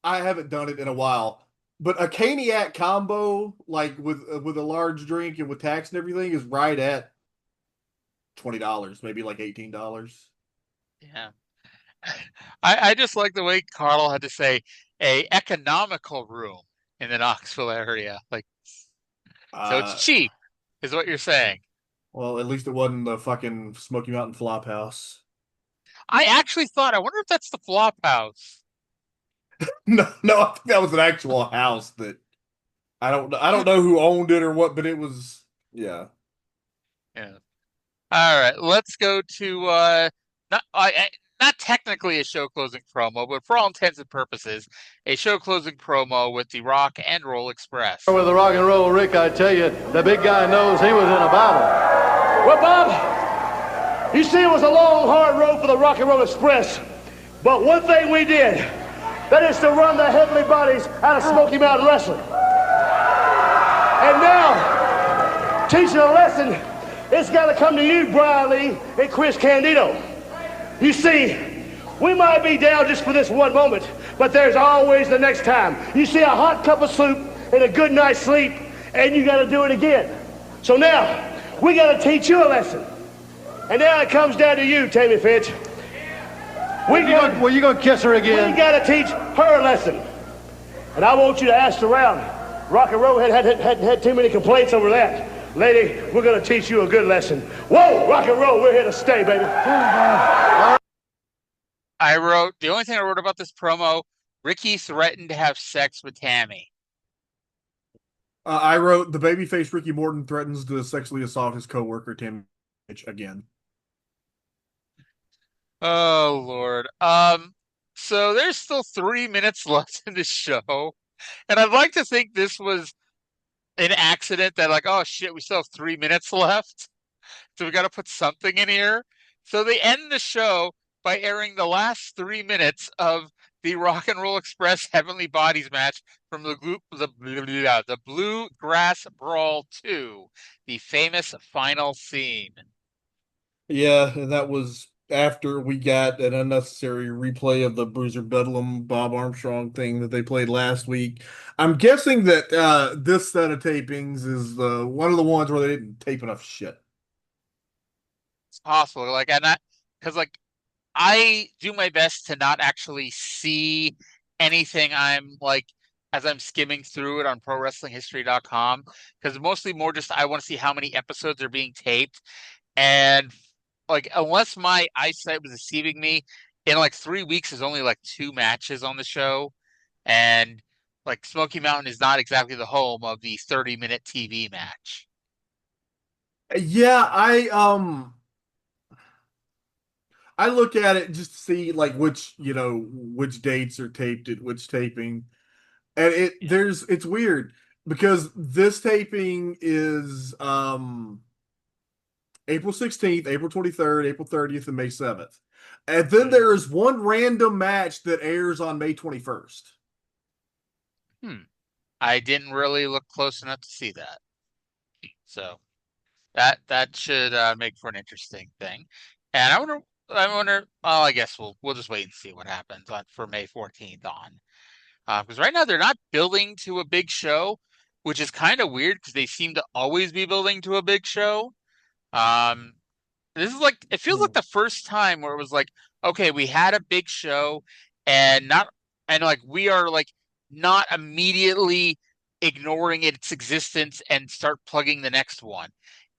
I haven't done it in a while, but a Caniac combo like with a large drink and with tax and everything is right at $20, maybe like $18. Yeah. I just like the way Carl had to say a economical room in the Knoxville area. Like, so it's Uh, cheap, is what you're saying. well, at least it wasn't the fucking Smoky Mountain Flophouse. I actually thought, I wonder if that's the flop house. No, no, I think that was an actual house that I don't know who owned it or what, but it was yeah. Yeah. All right, let's go to not not technically a show closing promo, but for all intents and purposes, a show closing promo with the Rock and Roll Express. With the rock and roll, Rick, I tell you, the big guy knows he was in a battle. Well, Bob, you see, it was a long, hard road for the Rock and Roll Express. But one thing we did, that is to run the heavenly bodies out of Smoky Mountain Wrestling. And now, teaching a lesson, it's got to come to you, Brian Lee and Chris Candido. You see, we might be down just for this one moment, but there's always the next time. You see a hot cup of soup and a good night's sleep, and you got to do it again. So now, we got to teach you a lesson. And now it comes down to you, Tammy Fitch. Well, you gonna kiss her again? We got to teach her a lesson. And I want you to ask around. Rock and Roll had too many complaints over that. Lady, we're going to teach you a good lesson. Whoa, Rock and Roll, we're here to stay, baby. The only thing I wrote about this promo, Ricky threatened to have sex with Tammy. I wrote the babyface Ricky Morton threatens to sexually assault his coworker Tammy Fitch again. Oh Lord. So there's still 3 minutes left in the show, and I'd like to think this was an accident that like, oh shit, we still have 3 minutes left. So we got to put something in here. So they end the show by airing the last 3 minutes of the Rock and Roll Express Heavenly Bodies match from the Bluegrass Brawl 2, the famous final scene. Yeah, and that was after we got an unnecessary replay of the Bruiser Bedlam Bob Armstrong thing that they played last week. I'm guessing that this set of tapings is one of the ones where they didn't tape enough shit. It's possible. Like, and because like I do my best to not actually see anything I'm like as I'm skimming through it on ProWrestlingHistory.com, because mostly more just I want to see how many episodes are being taped. And like, unless my eyesight was deceiving me, in like 3 weeks, there's only like 2 matches on the show. And like, Smoky Mountain is not exactly the home of the 30-minute TV match. Yeah, I look at it just to see like which dates are taped at which taping. And it's weird because this taping is April 16th, April 23rd, April 30th, and May 7th. And then there is one random match that airs on May 21st. I didn't really look close enough to see that. So that should make for an interesting thing. And I wonder. Well, I guess we'll just wait and see what happens for May 14th on. Because right now they're not building to a big show, which is kind of weird because they seem to always be building to a big show. This is like, it feels like the first time where it was like, okay, we had a big show and like we are like not immediately ignoring its existence and start plugging the next one.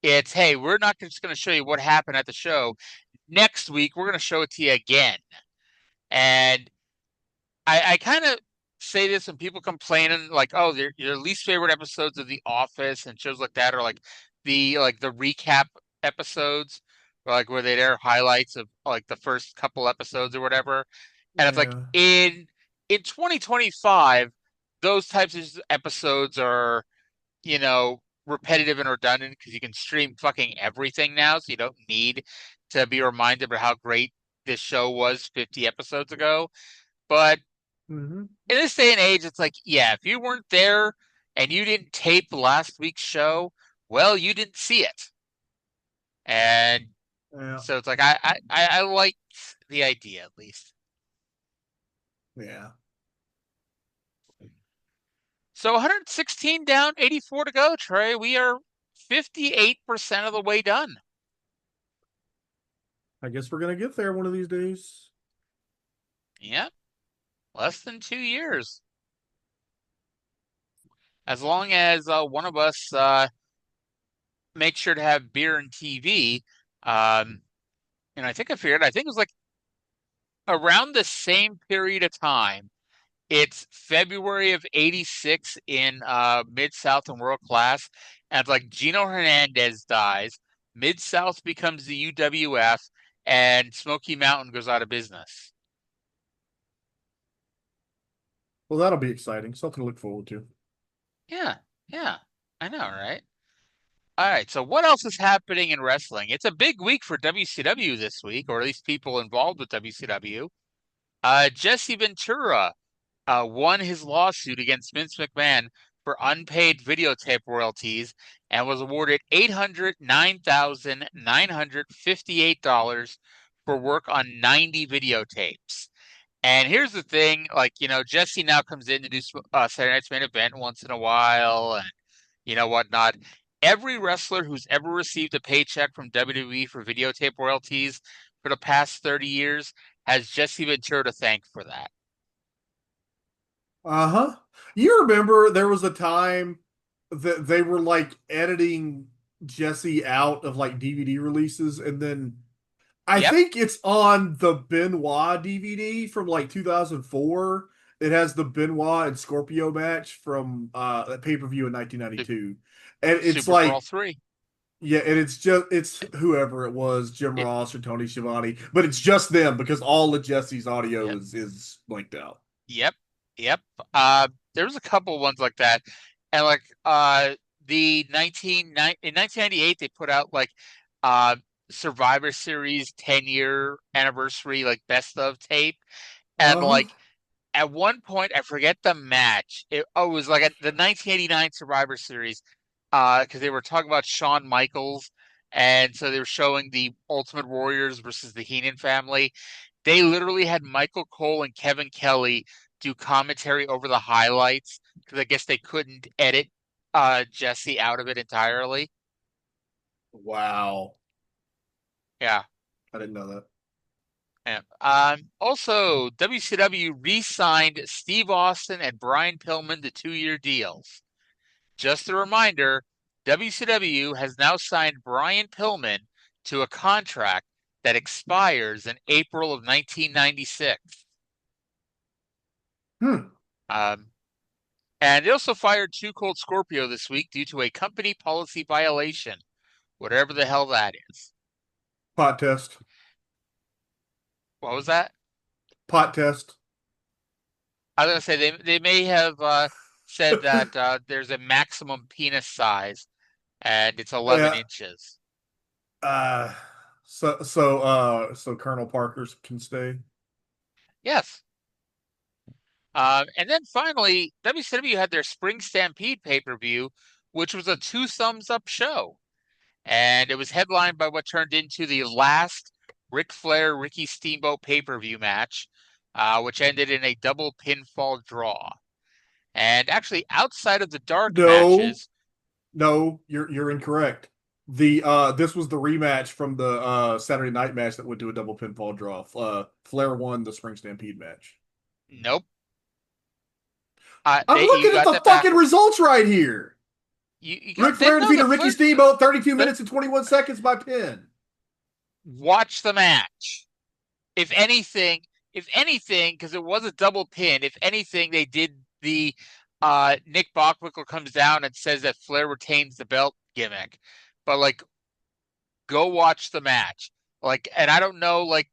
It's, hey, we're not just going to show you what happened at the show. Next week, we're going to show it to you again. And I kind of say this when people complaining like, oh, your least favorite episodes of The Office and shows like that are like the recap episodes, or like where they air highlights of like the first couple episodes or whatever. And it's like Yeah. in 2025, those types of episodes are, repetitive and redundant because you can stream fucking everything now, so you don't need to be reminded about how great this show was 50 episodes ago. But Mm-hmm. in this day and age, it's like, yeah, if you weren't there and you didn't tape last week's show, well, you didn't see it. And Yeah. so it's like I like the idea at least. Yeah. So 116 down, 84 to go, Trey. We are 58% of the way done. I guess we're gonna get there one of these days. Yep. Less than 2 years. As long as one of us make sure to have beer and TV. And I think I think it was like around the same period of time. It's February of '86 in Mid-South and World Class. And it's like Gino Hernandez dies, Mid-South becomes the UWF, and Smoky Mountain goes out of business. Well, that'll be exciting. Something to look forward to. Yeah, I know, right? All right, so what else is happening in wrestling? It's a big week for WCW this week, or at least people involved with WCW. Jesse Ventura won his lawsuit against Vince McMahon for unpaid videotape royalties and was awarded $809,958 for work on 90 videotapes. And here's the thing, like, Jesse now comes in to do Saturday Night's Main Event once in a while and, whatnot. Every wrestler who's ever received a paycheck from WWE for videotape royalties for the past 30 years has Jesse Ventura to thank for that. Uh-huh. You remember there was a time that they were like editing Jesse out of like DVD releases, and then I Yep. think it's on the Benoit DVD from like 2004. It has the Benoit and Scorpio match from that pay-per-view in 1992. And it's Super Brawl like 3. yeah, and it's whoever it was, Jim It- Ross or Tony Schiavone, but it's just them because all of Jesse's audio Yep. is blanked out. Yep. There was a couple ones like that. And like in 1998 they put out like Survivor Series 10-year anniversary like best of tape. And like at one point I forget the match. It was like the 1989 Survivor Series because they were talking about Shawn Michaels, and so they were showing the Ultimate Warriors versus the Heenan family. They literally had Michael Cole and Kevin Kelly do commentary over the highlights because I guess they couldn't edit Jesse out of it entirely. Wow. Yeah. I didn't know that. Yeah. Also, WCW re-signed Steve Austin and Brian Pillman to 2-year deals. Just a reminder, WCW has now signed Brian Pillman to a contract that expires in April of 1996. And they also fired Too Cold Scorpio this week due to a company policy violation, whatever the hell that is. Pot test. What was that? Pot test. I was going to say they may have said that there's a maximum penis size, and it's 11 inches. So Colonel Parker's can stay. Yes. And then finally, WCW had their Spring Stampede pay-per-view, which was a 2 thumbs up show. And it was headlined by what turned into the last Ric Flair Ricky Steamboat pay-per-view match, which ended in a double pinfall draw. And actually, outside of the dark matches, no, you're incorrect. This was the rematch from the Saturday night match that went to a double pinfall draw. Flair won the Spring Stampede match. Nope. I'm looking at the fucking results right here. Ric Flair defeated Ricky Steamboat 32 minutes and 21 seconds by pin. Watch the match. If anything, because it was a double pin, if anything, they did the Nick Bockwinkel comes down and says that Flair retains the belt gimmick. But like, go watch the match. Like, and I don't know like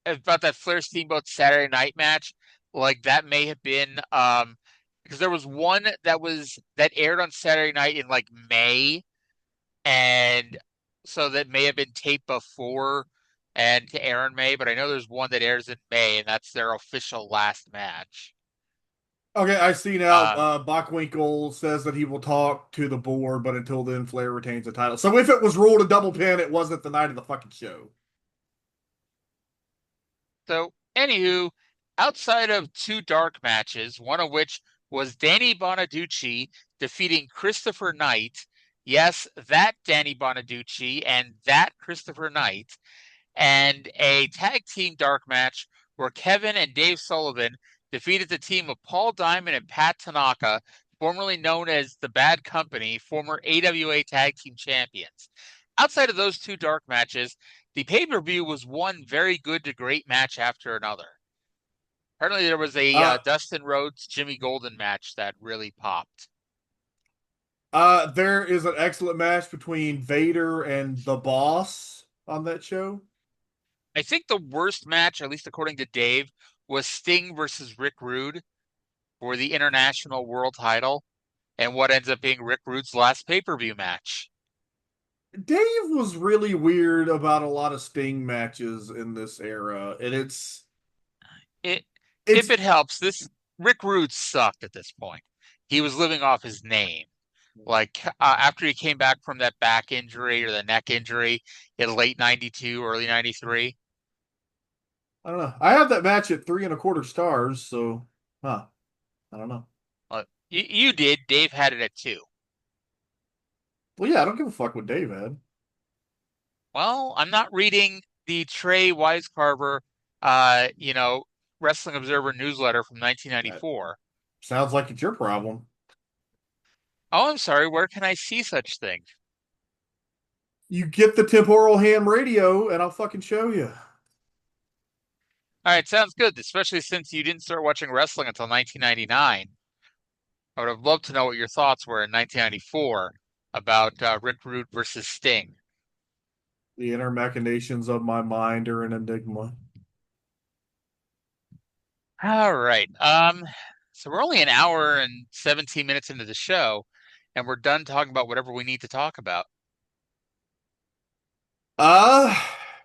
about that Flair Steamboat Saturday Night match. Like that may have been because there was one that aired on Saturday night in like May, and so that may have been taped before and to air in May, but I know there's one that airs in May, and that's their official last match. Okay, I see now. Uh, Bockwinkel says that he will talk to the board, but until then, Flair retains the title. So if it was ruled a double pin, it wasn't the night of the fucking show. so, anywho, outside of two dark matches, one of which was Danny Bonaducci defeating Christopher Knight. Yes, that Danny Bonaducci and that Christopher Knight, and a tag team dark match where Kevin and Dave Sullivan defeated the team of Paul Diamond and Pat Tanaka, formerly known as the Bad Company, former AWA Tag Team Champions. Outside of those two dark matches, the pay-per-view was one very good to great match after another. Apparently, there was a Dustin Rhodes Jimmy Golden match that really popped. There is an excellent match between Vader and the Boss on that show. I think the worst match, at least according to Dave, was Sting versus Rick Rude for the International World title, and what ends up being Rick Rude's last pay-per-view match. Dave was really weird about a lot of Sting matches in this era, and If it helps, this Rick Rude sucked at this point. He was living off his name. Like after he came back from that back injury or the neck injury in late '92, early '93. I don't know. I have that match at 3.25 stars, so I don't know. You did. Dave had it at 2. Well, yeah, I don't give a fuck what Dave had. Well, I'm not reading the Trey Wisecarver, Wrestling Observer newsletter from 1994. Sounds like it's your problem. Oh, I'm sorry. Where can I see such things? You get the temporal ham radio, and I'll fucking show you. All right, sounds good, especially since you didn't start watching wrestling until 1999. I would have loved to know what your thoughts were in 1994 about Rick Rude versus Sting. The inner machinations of my mind are an enigma. All right. So we're only an hour and 17 minutes into the show, and we're done talking about whatever we need to talk about.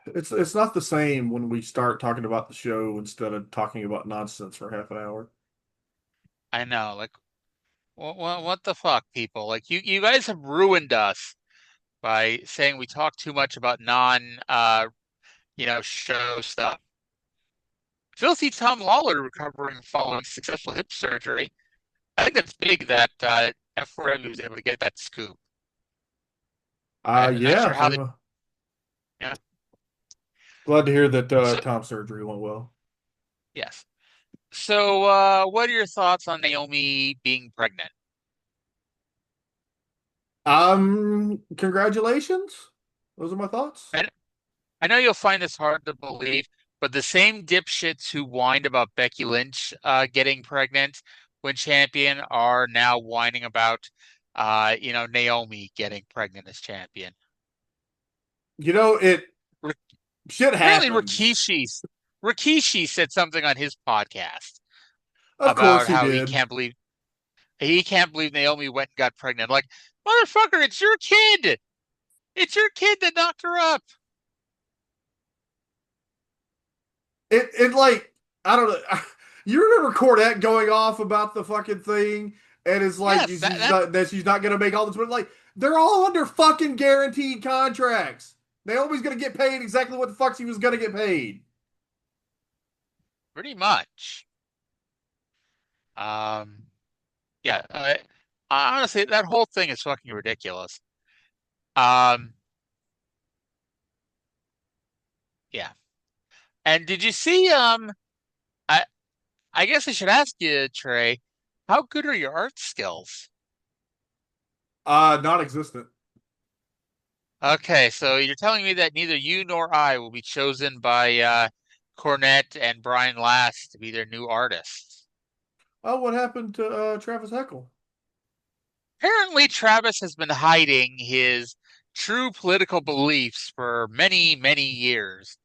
It's not the same when we start talking about the show instead of talking about nonsense for half an hour. I know, like, what the fuck, people? Like, you guys have ruined us by saying we talk too much about show stuff. Filthy Tom Lawler recovering following successful hip surgery. I think that's big that F4M was able to get that scoop. Yeah. Sure yeah. Glad to hear that Tom's surgery went well. Yes. So, what are your thoughts on Naomi being pregnant? Congratulations. Those are my thoughts. I know you'll find this hard to believe, but the same dipshits who whined about Becky Lynch getting pregnant when champion are now whining about Naomi getting pregnant as champion. Shit happens. Apparently Rikishi said something on his podcast about how did. he can't believe Naomi went and got pregnant. Like, motherfucker, it's your kid. It's your kid that knocked her up. It like, I don't know. You remember Cornette going off about the fucking thing, and it's like she's not going to make all this, but like they're all under fucking guaranteed contracts. Naomi's going to get paid exactly what the fuck she was going to get paid. Pretty much. Yeah. Honestly, that whole thing is fucking ridiculous. Yeah. And did you see? I guess I should ask you, Trey, how good are your art skills? Non-existent. Okay, so you're telling me that neither you nor I will be chosen by Cornette and Brian Last to be their new artists. Oh, what happened to Travis Heckle? Apparently, Travis has been hiding his true political beliefs for many, many years.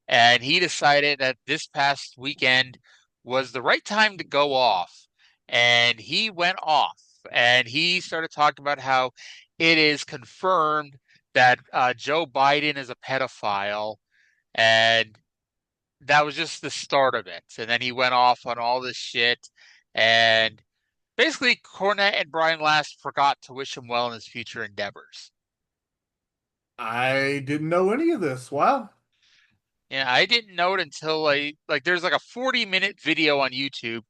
And he decided that this past weekend was the right time to go off. And he went off and he started talking about how it is confirmed that Joe Biden is a pedophile. And that was just the start of it. And then he went off on all this shit. And basically, Cornette and Brian Last forgot to wish him well in his future endeavors. I didn't know any of this. Wow. Yeah, I didn't know it until there's like a 40-minute video on YouTube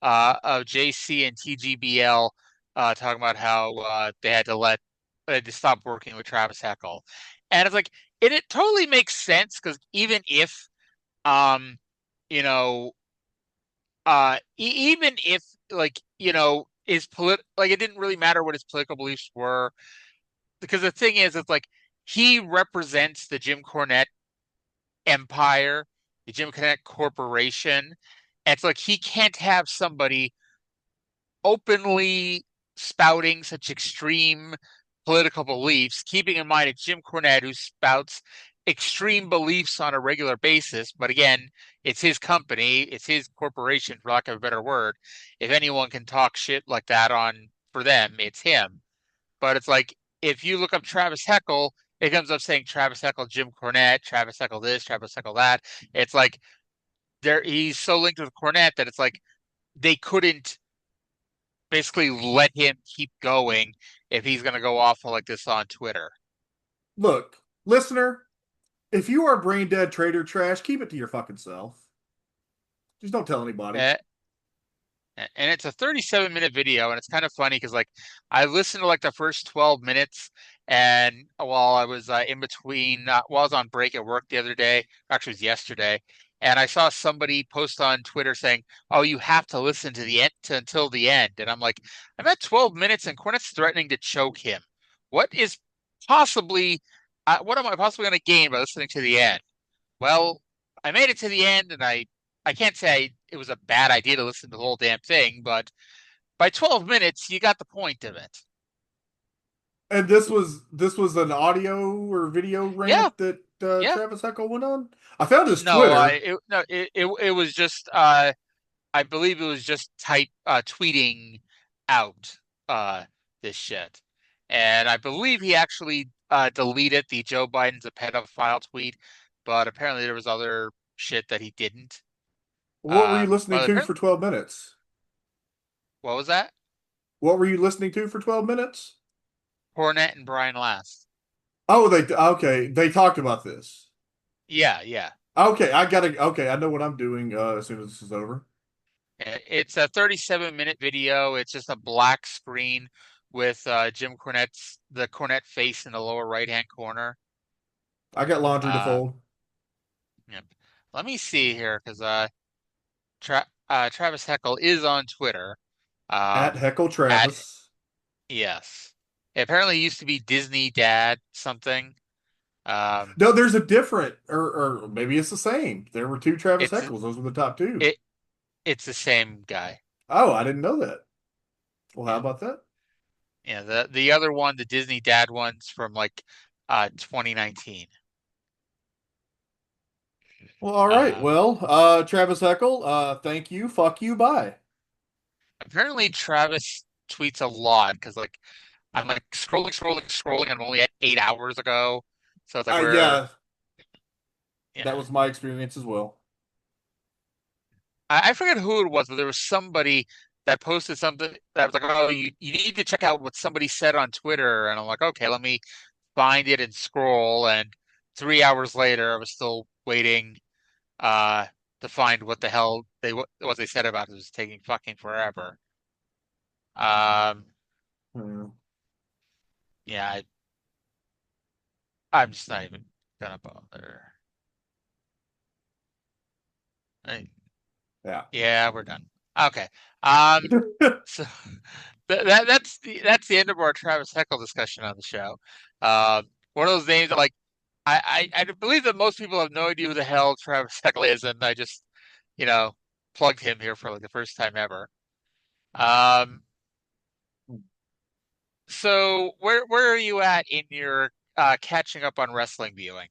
of JC and TGBL talking about how they had to stop working with Travis Heckle. And it's like it totally makes sense because even if um you know even if his it didn't really matter what his political beliefs were, because the thing is it's like he represents the Jim Cornette empire, the Jim Cornette Corporation. And it's like he can't have somebody openly spouting such extreme political beliefs, keeping in mind it's Jim Cornette who spouts extreme beliefs on a regular basis. But again, it's his company, it's his corporation, for lack of a better word. If anyone can talk shit like that on for them, it's him. But it's like if you look up Travis Heckle, it comes up saying Travis Heckle, Jim Cornette, Travis Heckle this, Travis Heckle that. It's like he's so linked with Cornette that it's like they couldn't basically let him keep going if he's going to go off like this on Twitter. Look, listener, if you are brain dead trader trash, keep it to your fucking self. Just don't tell anybody. And it's a 37-minute video, and it's kind of funny because like I listened to like the first 12 minutes, and while I was in between, while I was on break at work the other day, actually it was yesterday, and I saw somebody post on Twitter saying, "Oh, you have to listen to the end until the end," and I'm like, I'm at 12 minutes, and Cornette's threatening to choke him. What is possibly, what am I possibly going to gain by listening to the end? Well, I made it to the end, and I can't say it was a bad idea to listen to the whole damn thing, but by 12 minutes, you got the point of it. And this was an audio or video Yeah, rant that yeah. Travis Heckle went on. I found his No, Twitter. it was just I believe it was just tweeting out this shit. And I believe he actually deleted the Joe Biden's a pedophile tweet, but apparently there was other shit that he didn't. What were you listening But to apparently, for 12 minutes? what was that? What were you listening to for 12 minutes? Cornette and Brian Last. Oh, they talked about this. Yeah, yeah. Okay, I know what I'm doing as soon as this is over. It's a 37-minute video. It's just a black screen with the Cornette face in the lower right-hand corner. I got laundry to Um, fold. yep. Let me see here because Travis Heckle is on Twitter. At Um, Heckle at Travis. Yes, it apparently used to be Disney Dad something. Um, No, there's a different, or maybe it's the same. There were two Travis it's Heckles. Those were the top two. it it's the same guy. Oh, I didn't know that. Well, how Yeah, about that? yeah. The other one, the Disney Dad one's from like 2019. Well, all right. Um, Well, Travis Heckle, thank you. Fuck you. Bye. Apparently Travis tweets a lot because like I'm like scrolling. I'm only at 8 hours ago, so it's like Yeah, that yeah. was my experience as well. I forget who it was, but there was somebody that posted something that was like, "Oh, you need to check out what somebody said on Twitter," and I'm like, "Okay, let me find it and scroll." And 3 hours later, I was still waiting uh to find what the hell what they said about it. It was taking fucking forever. Um, Hmm. yeah, I'm just not even gonna bother. I, Yeah. yeah, we're done. Okay. So that's the end of our Travis Heckle discussion on the show. One of those names that like I believe that most people have no idea who the hell Travis Heckle is, and I just, you know, plugged him here for like the first time ever. Um, so where are you at in your catching up on wrestling viewing?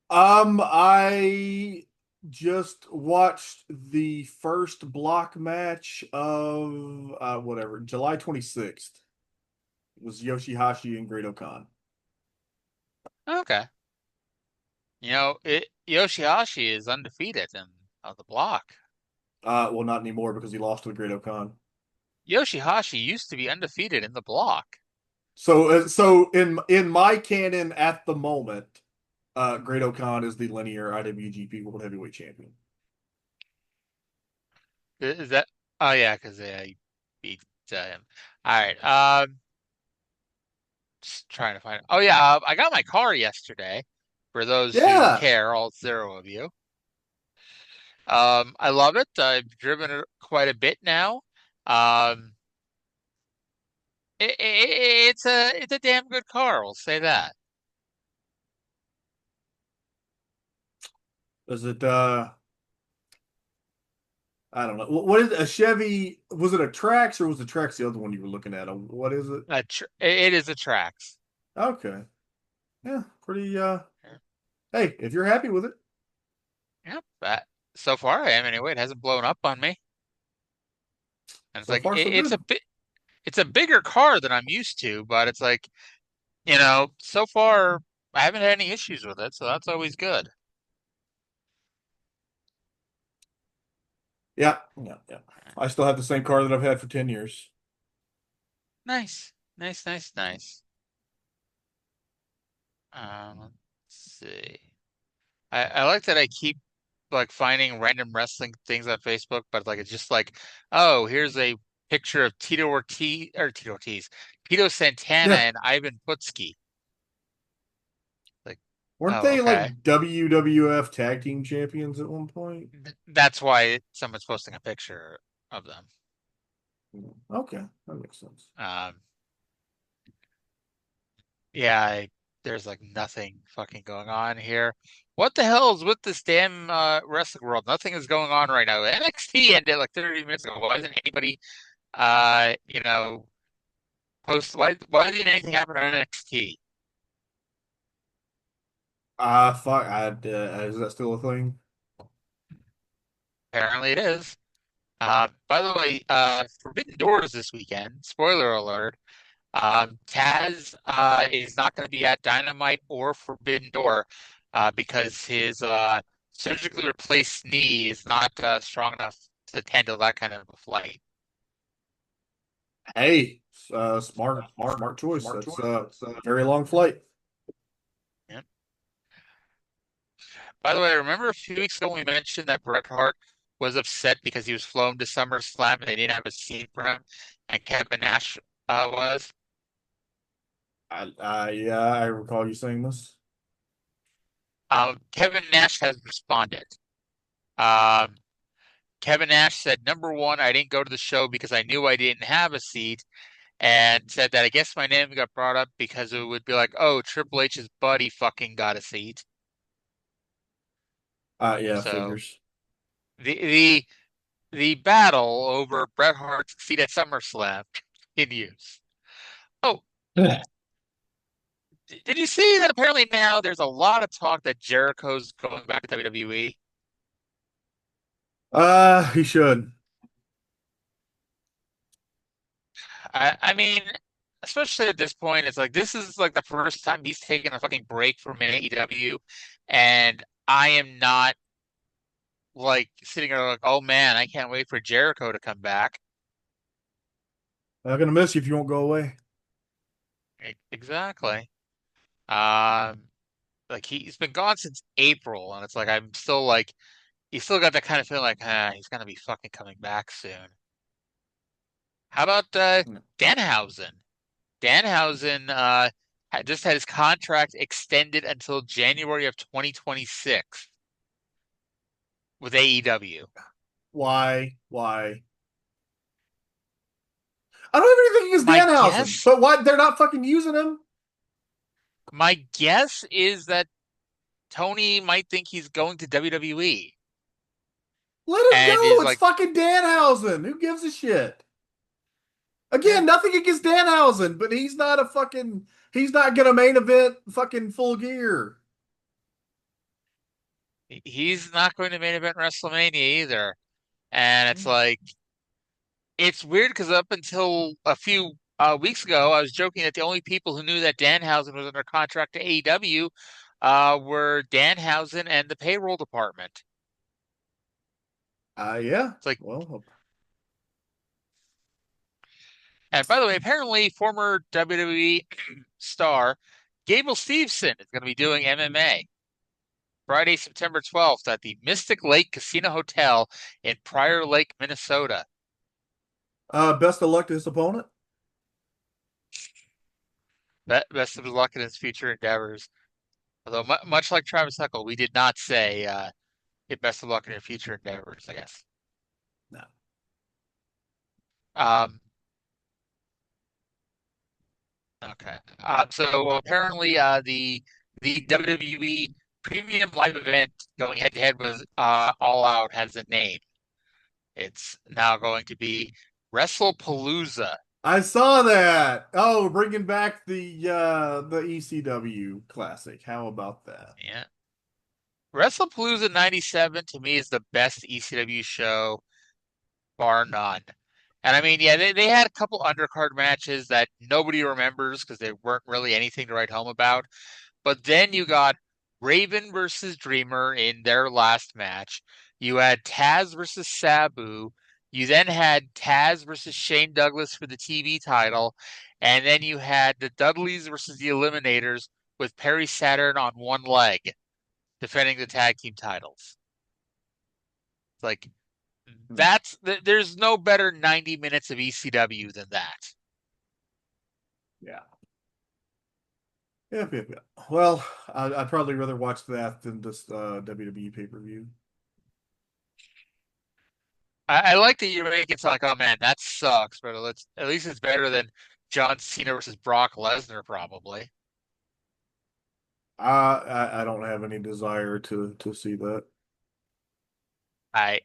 I just watched the first block match of whatever, July 26th. It was Yoshihashi and Great-O-Khan. Okay. Yoshihashi is undefeated in the block. Well, not anymore because he lost to Great-O-Khan. Yoshihashi used to be undefeated in the block. So in my canon at the moment, Great-O-Khan is the linear IWGP World Heavyweight Champion. Is that? Oh yeah, because he beat him. All right. Just trying to find. Oh yeah, I got my car yesterday. For those who Yeah, care, all 0 of you. I love it. I've driven it quite a bit now. Um, it's a damn good car. We'll say that. is it? I don't know. What is a Chevy? Was it a Trax or was the Trax the other one you were looking at? What is it? It is a Trax. Okay, yeah, pretty. Hey, if you're happy with it, Yep. So far I am anyway. It hasn't blown up on me. And it's so like far so it's good. it's a bigger car than I'm used to, but it's like, so far I haven't had any issues with it, so that's always good. Yeah, yeah, yeah. I still have the same car that I've had for 10 years. Nice. Nice, nice, nice. Let's see. I like that I keep like finding random wrestling things on Facebook, but like it's just like, oh, here's a picture of Tito Ortiz, Tito Santana Yeah, and Ivan Putski. Like, weren't oh, they okay. like WWF Tag Team Champions at one point? That's why someone's posting a picture of them. Okay, that makes sense. Yeah, there's like nothing fucking going on here. What the hell is with this damn wrestling world? Nothing is going on right now. NXT ended like 30 minutes ago. Why isn't anybody uh, you know, post why didn't anything happen on NXT? Fuck. Is that still a thing? Apparently it is. By the way, Forbidden Doors this weekend. Spoiler alert. Taz is not going to be at Dynamite or Forbidden Door because his surgically replaced knee is not strong enough to handle that kind of a flight. Hey, smart choice. That's a very long flight. Yeah. By the way, remember a few weeks ago we mentioned that Bret Hart was upset because he was flown to SummerSlam and they didn't have a seat for him, and Kevin Nash was. I recall you saying this. Kevin Nash has responded. Um, Kevin Nash said, number one, I didn't go to the show because I knew I didn't have a seat, and said that I guess my name got brought up because it would be like, oh, Triple H's buddy fucking got a seat. Yeah, So figures. the the battle over Bret Hart's seat at SummerSlam continues. Oh, did you see that apparently now there's a lot of talk that Jericho's going back to WWE? He should. I mean, especially at this point, it's like this is like the first time he's taken a fucking break from AEW, and I am not like sitting there like, oh man, I can't wait for Jericho to come back. I'm gonna miss you if you won't go away. Exactly. Um, like he's been gone since April, and it's like I'm still like, you still got that kind of feeling like, he's gonna be fucking coming back soon. How about Danhausen? Danhausen just had his contract extended until January of 2026 with AEW. Why? Why? I don't have anything against My Danhausen, guess, but why they're not fucking using him? my guess is that Tony might think he's going to WWE Let him and go. is It's like, fucking Danhausen. Who gives a shit? Yeah. Again, nothing against Danhausen, but he's not gonna main event fucking Full Gear. He's not going to main event WrestleMania either. And it's like, it's weird because up until a few weeks ago, I was joking that the only people who knew that Danhausen was under contract to AEW were Danhausen and the payroll department. Yeah. It's like, Well, and by the way, apparently former WWE star Gable Steveson is going to be doing MMA Friday, September 12th at the Mystic Lake Casino Hotel in Prior Lake, Minnesota. best of luck to his opponent. Best of luck in his future endeavors. Although, much like Travis Huckle, we did not say best of luck in your future endeavors, I guess. No. Um, okay. So apparently, the WWE premium live event going head to head with All Out has a name. It's now going to be WrestlePalooza. I saw that. Oh, bringing back the ECW classic. How about that? Yeah. WrestlePalooza 97 to me is the best ECW show, bar none. And I mean, yeah, they had a couple undercard matches that nobody remembers because they weren't really anything to write home about. But then you got Raven versus Dreamer in their last match. You had Taz versus Sabu. You then had Taz versus Shane Douglas for the TV title. And then you had the Dudleys versus the Eliminators with Perry Saturn on one leg defending the tag team titles. It's like there's no better 90 minutes of ECW than that. Yeah. Yeah. Well, I'd probably rather watch that than this WWE pay-per-view. I like that you make it sound like, oh man, that sucks, but at least it's better than John Cena versus Brock Lesnar, probably. I don't have any desire to see that. I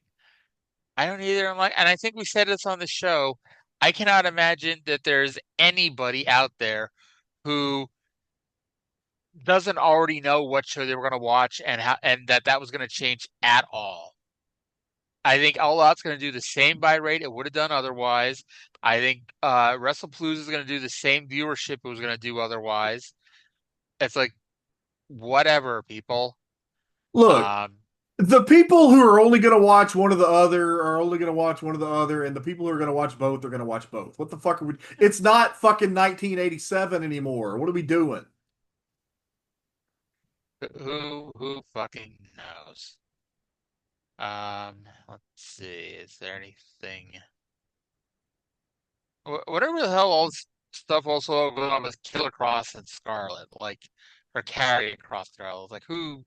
I don't either. I'm like, and I think we said this on the show. I cannot imagine that there's anybody out there who doesn't already know what show they were going to watch and how and that was going to change at all. I think All Out's going to do the same buy rate it would have done otherwise. I think WrestlePalooza is going to do the same viewership it was going to do otherwise. It's like whatever, people. Look, Um, the people who are only going to watch one or the other are only going to watch one or the other, and the people who are going to watch both are going to watch both. What the fuck are we? It's not fucking 1987 anymore. What are we doing? who fucking knows? Let's see. Is there anything? Whatever the hell all this stuff also going on with Killer Cross and Scarlet, like, or Carry Cross Scarlet. Like, who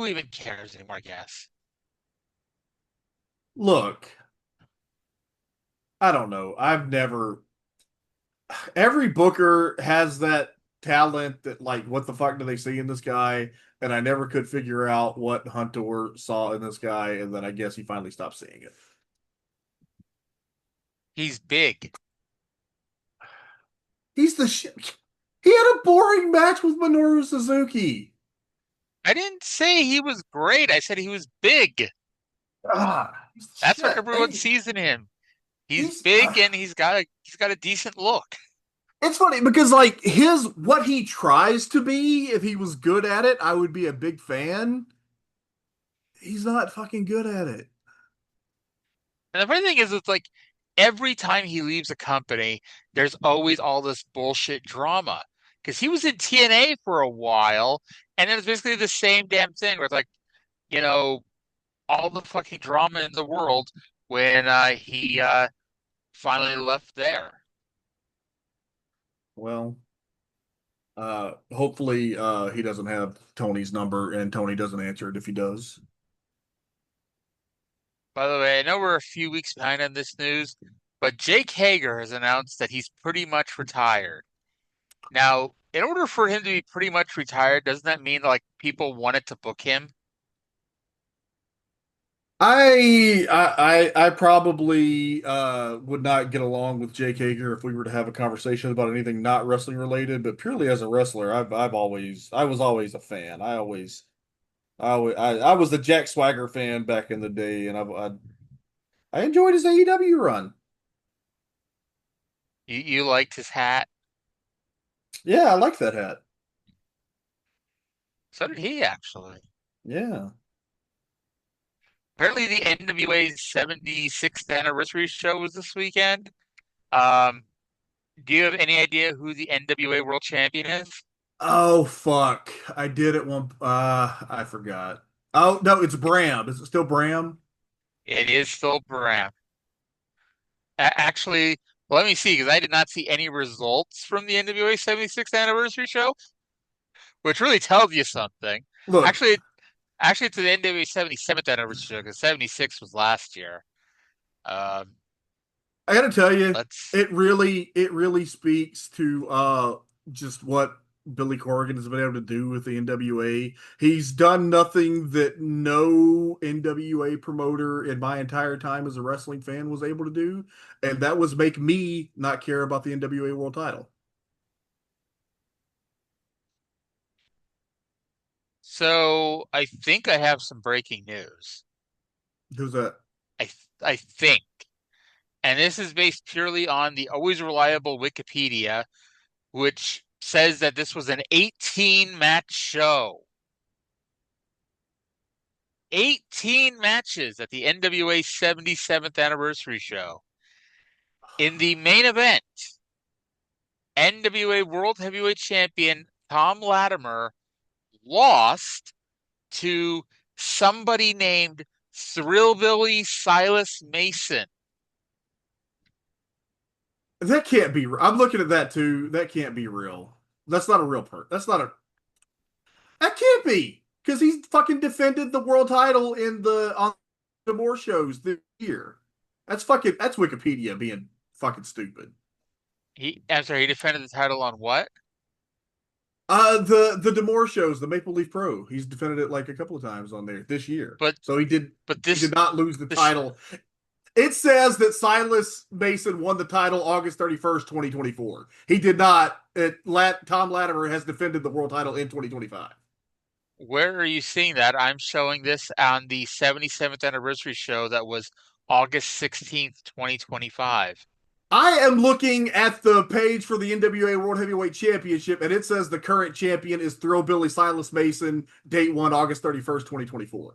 even cares anymore, I guess. Look, I don't know. Every booker has that talent that, like, what the fuck do they see in this guy? And I never could figure out what Hunter saw in this guy, and then I guess he finally stopped seeing it. He's big. He's the shit. He had a boring match with Minoru Suzuki. I didn't say he was great. I said he was big. That's what everyone sees in him. He's big and he's got a decent look. It's funny because, like, what he tries to be, if he was good at it, I would be a big fan. He's not fucking good at it. And the funny thing is, it's like every time he leaves a company, there's always all this bullshit drama. Because he was in TNA for a while, and it was basically the same damn thing where it's like, you know, all the fucking drama in the world when he finally left there. Well, hopefully he doesn't have Tony's number and Tony doesn't answer it if he does. By the way, I know we're a few weeks behind on this news, but Jake Hager has announced that he's pretty much retired. Now, in order for him to be pretty much retired, doesn't that mean like people wanted to book him? I probably would not get along with Jake Hager if we were to have a conversation about anything not wrestling related, but purely as a wrestler, I was always a fan. I was a Jack Swagger fan back in the day, and I enjoyed his AEW run. You liked his hat. Yeah, I like that hat. So did he actually. Yeah. Apparently, the NWA's 76th anniversary show was this weekend. Um, do you have any idea who the NWA World Champion is? Oh fuck. I did it one I forgot. Oh no, it's Bram. Is it still Bram? It is still Bram. Actually, let me see because I did not see any results from the NWA 76th anniversary show, which really tells you something. Look, Actually, actually, to the NWA 77th anniversary show because 76 was last year. Um, I gotta tell you, let's. it really speaks to just what Billy Corgan has been able to do with the NWA. He's done nothing that no NWA promoter in my entire time as a wrestling fan was able to do, and that was make me not care about the NWA world title. So I think I have some breaking news. Who's that? I think, and this is based purely on the always reliable Wikipedia, which says that this was an 18 match show. 18 matches at the NWA 77th anniversary show. In the main event, NWA World Heavyweight Champion Tom Latimer lost to somebody named Thrillbilly Silas Mason. That can't be. I'm looking at that too. That can't be real. That's not a real part. That's not a. That can't be because he's fucking defended the world title in the on the more shows this year. That's Wikipedia being fucking stupid. I'm sorry, he defended the title on what? The Demore shows, the Maple Leaf Pro. He's defended it like a couple of times on there this year. But So but he did not lose the this title. It says that Silas Mason won the title August 31st, 2024. He did not. Tom Latimer has defended the world title in 2025. Where are you seeing that? I'm showing this on the 77th anniversary show that was August 16th, 2025. I am looking at the page for the NWA World Heavyweight Championship, and it says the current champion is Thrillbilly Silas Mason, date one, August 31st, 2024.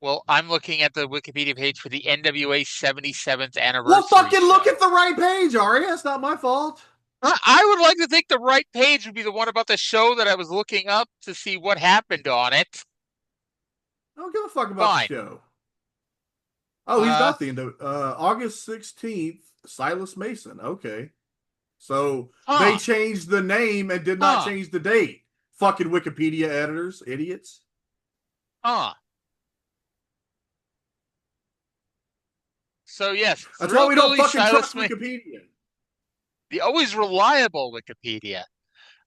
Well, I'm looking at the Wikipedia page for the NWA 77th Well, anniversary fucking look show. at the right page, Arya. It's not my fault. I would like to think the right page would be the one about the show that I was looking up to see what happened on it. I don't give a fuck about the Fine. show. Oh, he's Uh, not the end of August 16th, Silas Mason. Okay. So they huh, changed the name and did not huh, change the date. Fucking Wikipedia editors, idiots. huh. So yes, That's why we don't Thrillbilly fucking Silas trust Smith, Wikipedia. the always reliable Wikipedia.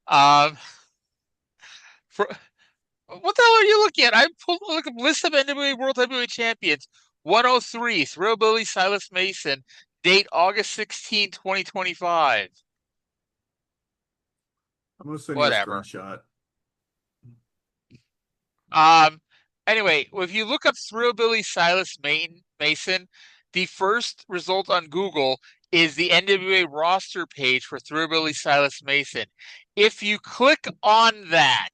Um, for, what the hell are you looking at? I pulled like a list of NWA World Heavyweight Champions. 103, Thrillbilly Silas Mason, date August 16, 2025. I'm gonna send you a Whatever. screenshot. Um, anyway, if you look up Thrillbilly Silas Mason, the first result on Google is the NWA roster page for Thrillbilly Silas Mason. If you click on that,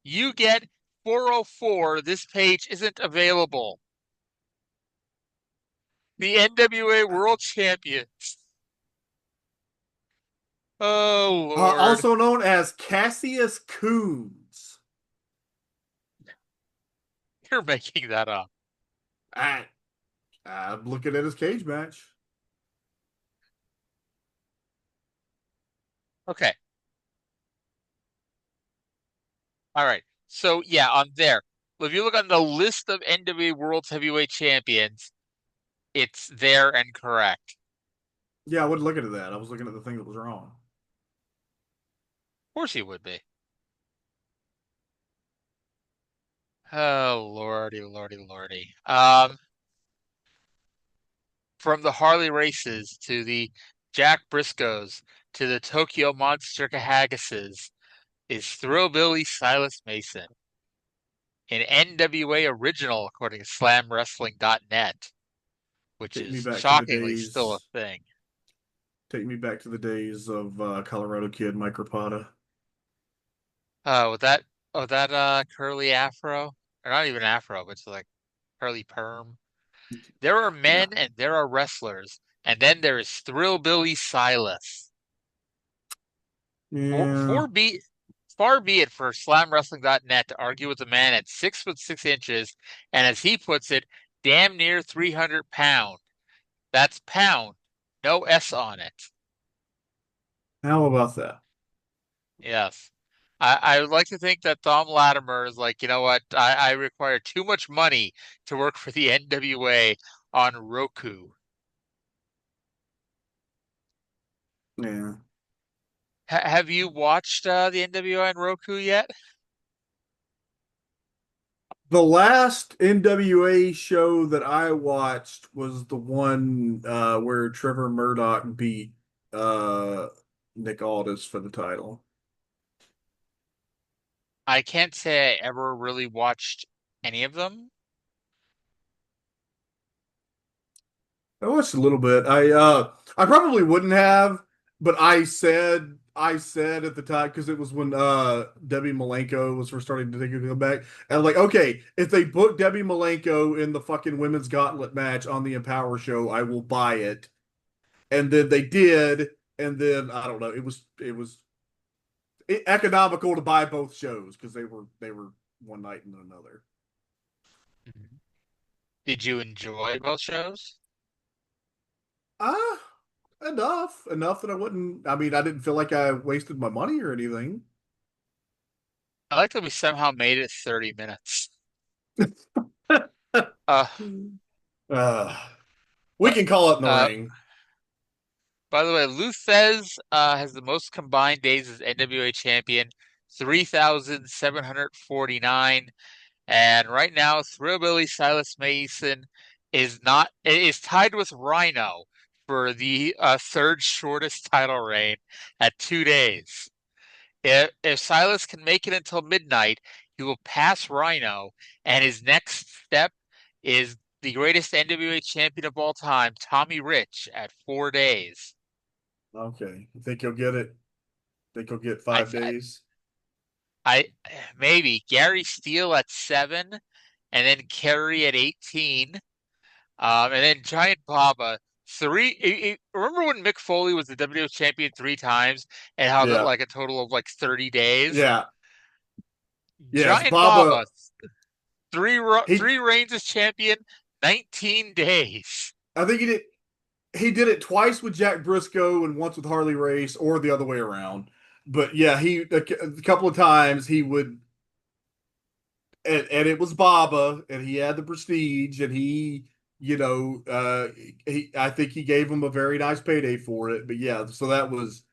you get 404. This page isn't available. The NWA World Champions. Oh, Lord. Also known as Cassius Coons. You're making that up. I, I'm looking at his cage match. Okay. All right. So, yeah, on there. If you look on the list of NWA World Heavyweight Champions, it's there and correct. Yeah, I wasn't looking at that. I was looking at the thing that was wrong. Of course he would be. Oh, lordy, lordy, lordy. from the Harley Races to the Jack Briscoes to the Tokyo Monster Kahagases is Thrillbilly Silas Mason, an NWA original according to SlamWrestling.net, which Take me is back to the shockingly still a days. thing. Take me back to the days of Colorado Kid, Mike Rapata. With that curly afro, or not even afro, but it's like curly perm. There are Yeah. men and there are wrestlers, and then there is Thrillbilly Silas. Yeah. Far be it for SlamWrestling.net to argue with a man at 6'6" and, as he puts it, damn near 300 pound. That's pound, no S on it. How about that? Yes. I would like to think that Tom Latimer is like, you know what? I require too much money to work for the NWA on Roku. Yeah. Have you watched the NWA on Roku yet? The last NWA show that I watched was the one where Trevor Murdoch beat uh, Nick Aldis for the title. I can't say I ever really watched any of them. I watched a little bit. I probably wouldn't have, but I said at the time because it was when Debbie Malenko was first starting to take a comeback. And I'm like, okay, if they book Debbie Malenko in the fucking women's gauntlet match on the Empower show, I will buy it. And then they did, and then I don't know, it was economical to buy both shows because they were one night and another. Mhm. Did you enjoy both shows? Ah, enough that I wouldn't. I mean, I didn't feel like I wasted my money or anything. I like that we somehow made it 30 minutes. Uh, Uh, we but can call it in the uh, ring. by the way, Luthez has the most combined days as NWA champion, 3,749. And right now, Thrillbilly Silas Mason is tied with Rhino for the third shortest title reign at 2 days. If Silas can make it until midnight, he will pass Rhino, and his next step is the greatest NWA champion of all time, Tommy Rich, at 4 days. Okay, you think you'll get it? Think you'll get I, 5 days? I maybe Gary Steele at 7, and then Kerry at 18, and then Giant Baba three. Remember when Mick Foley was the WWE champion 3 times, and how that Yeah, like a total of like 30 days? yeah, yes. Giant Baba, Baba he, three reigns as champion, 19 days. I think he did it twice with Jack Briscoe and once with Harley Race, or the other way around. But yeah, a couple of times he would, and it was Baba, and he had the prestige, and I think he gave him a very nice payday for it. But yeah, so that was,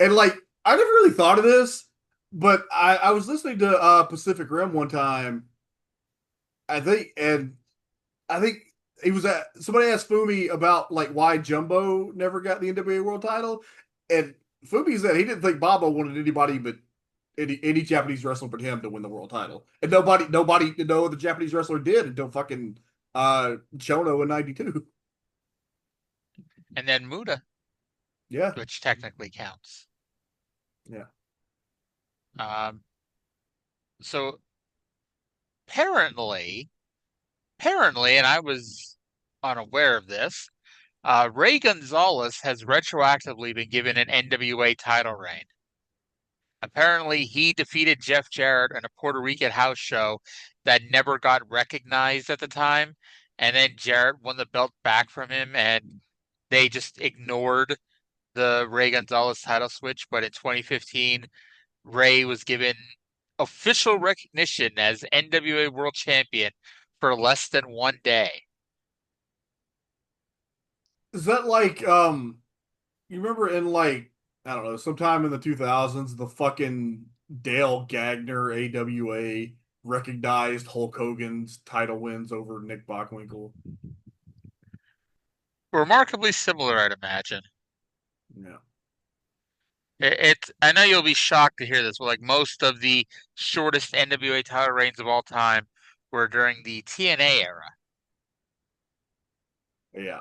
and like I never really thought of this, but I was listening to Pacific Rim one time, I think he was at somebody asked Fumi about like why Jumbo never got the NWA World Title, and Fumi said he didn't think Baba wanted anybody but any Japanese wrestler but him to win the world title, and nobody no other Japanese wrestler did until fucking Chono in '92. And then Muda, Yeah, which technically counts. yeah. Um, so apparently, and I was unaware of this, Ray Gonzalez has retroactively been given an NWA title reign. Apparently, he defeated Jeff Jarrett in a Puerto Rican house show that never got recognized at the time. And then Jarrett won the belt back from him, and they just ignored the Ray Gonzalez title switch. But in 2015, Ray was given official recognition as NWA World Champion for less than 1 day. Is that like you remember in like I don't know sometime in the 2000s the fucking Dale Gagner AWA recognized Hulk Hogan's title wins over Nick Bockwinkel? remarkably similar, I'd imagine. Yeah. I know you'll be shocked to hear this, but like most of the shortest NWA title reigns of all time were during the TNA era. Yeah.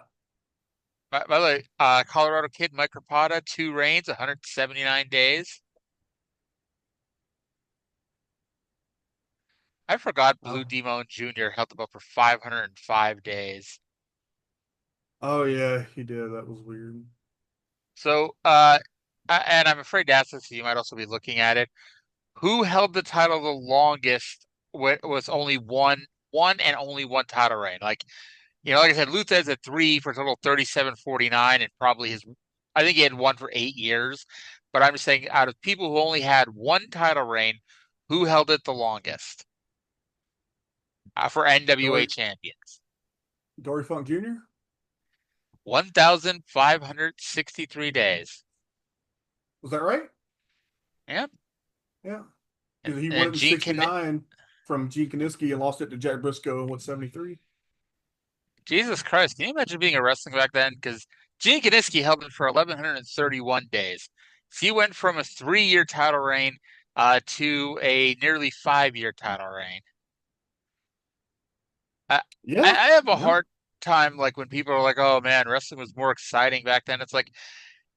By the way, Colorado Kid Mike Rapada, 2 reigns, 179 days. I forgot Blue Oh. Demon Jr. held the belt for 505 days. Oh yeah, he did. That was weird. So, and I'm afraid to ask this, you might also be looking at it. Who held the title the longest was only one and only one title reign? Like, like I said, Luthez at 3 for a total of 37-49, and probably I think he had one for 8 years. But I'm just saying, out of people who only had one title reign, who held it the longest for NWA Dory champions? Dory Funk Jr. 1,563 days. Was that right? Yep. Yeah. And, He won and it in Gene '69 from Gene Kiniski and lost it to Jack Briscoe in '73. Jesus Christ, can you imagine being a wrestling back then? Because Gene Kiniski held it for 1,131 days. So he went from a 3-year title reign to a nearly 5-year title reign. I, Yeah. I have a Yeah. hard time, like when people are like, "Oh man, wrestling was more exciting back then." It's like,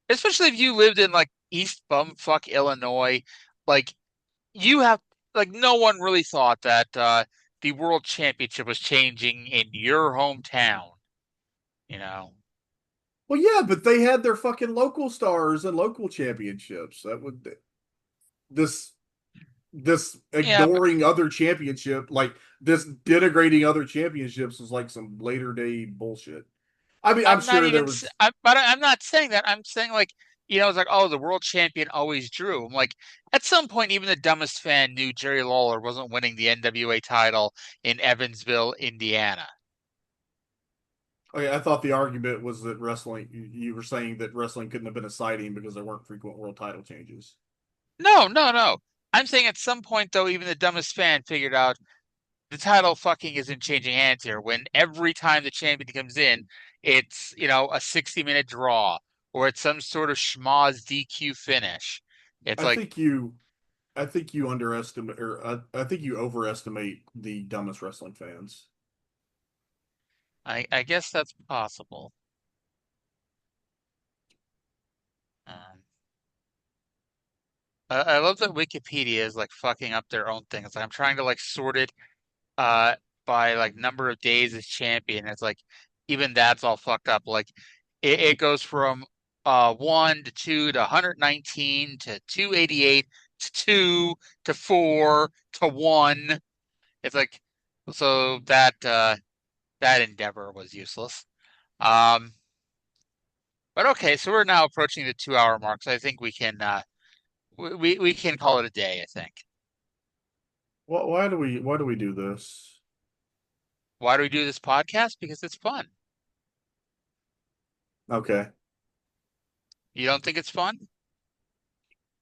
especially if you lived in like East Bumfuck, Illinois, like you have like no one really thought that the World Championship was changing in your hometown, you know. Well, yeah, but they had their fucking local stars and local championships. That would this Yeah, but ignoring other championship, like this denigrating other championships, was like some later day bullshit. I mean, I'm I'm not sure there even, was. but I'm not saying that. I'm saying like, it's like, oh, the world champion always drew. I'm like, at some point, even the dumbest fan knew Jerry Lawler wasn't winning the NWA title in Evansville, Indiana. Okay, I thought the argument was that wrestling. You were saying that wrestling couldn't have been exciting because there weren't frequent world title changes. No, no, no. I'm saying at some point, though, even the dumbest fan figured out the title fucking isn't changing hands here. When every time the champion comes in, it's, a 60-minute draw or it's some sort of schmoz DQ finish. It's I like, think you, I think you underestimate, or I think you overestimate the dumbest wrestling fans. I guess that's possible. Um, I love that Wikipedia is like fucking up their own things. I'm trying to like sort it uh by like number of days as champion. It's like even that's all fucked up. Like it goes from 1 to 2 to 119 to 288 to 2 to 4 to 1. It's like so that endeavor was useless. Um but okay, so we're now approaching the 2-hour mark, so I think we can call it a day, I think. Why do we do this? Why do we do this podcast? Because it's fun. Okay. You don't think it's fun?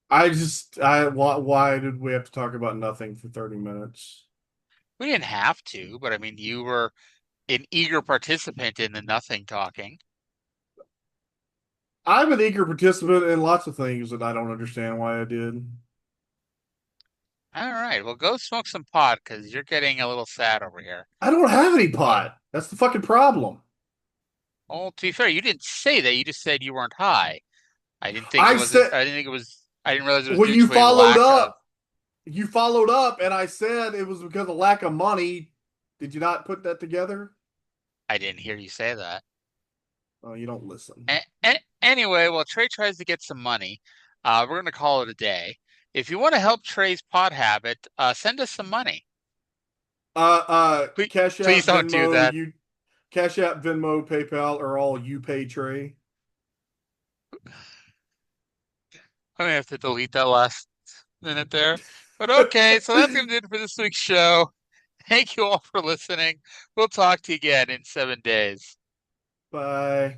Why did we have to talk about nothing for 30 minutes? We didn't have to, but I mean, you were an eager participant in the nothing talking. I'm an eager participant in lots of things that I don't understand why I did. All right, well, go smoke some pot because you're getting a little sad over here. I don't have any pot. That's the fucking problem. Well, to be fair, you didn't say that. You just said you weren't high. I didn't think it I was. said I didn't think it was. I didn't realize it was when due you to a followed lack of. up, you followed up, and I said it was because of lack of money. Did you not put that together? I didn't hear you say that. Oh, you don't listen. Anyway, while Trey tries to get some money, we're going to call it a day. If you want to help Trey's pot habit, send us some money. Please, Cash App, please don't do Venmo, that. Cash App, Venmo, PayPal are all you pay Trey. I'm gonna have to delete that last minute there. But okay, so that's gonna do it for this week's show. Thank you all for listening. We'll talk to you again in 7 days. Bye.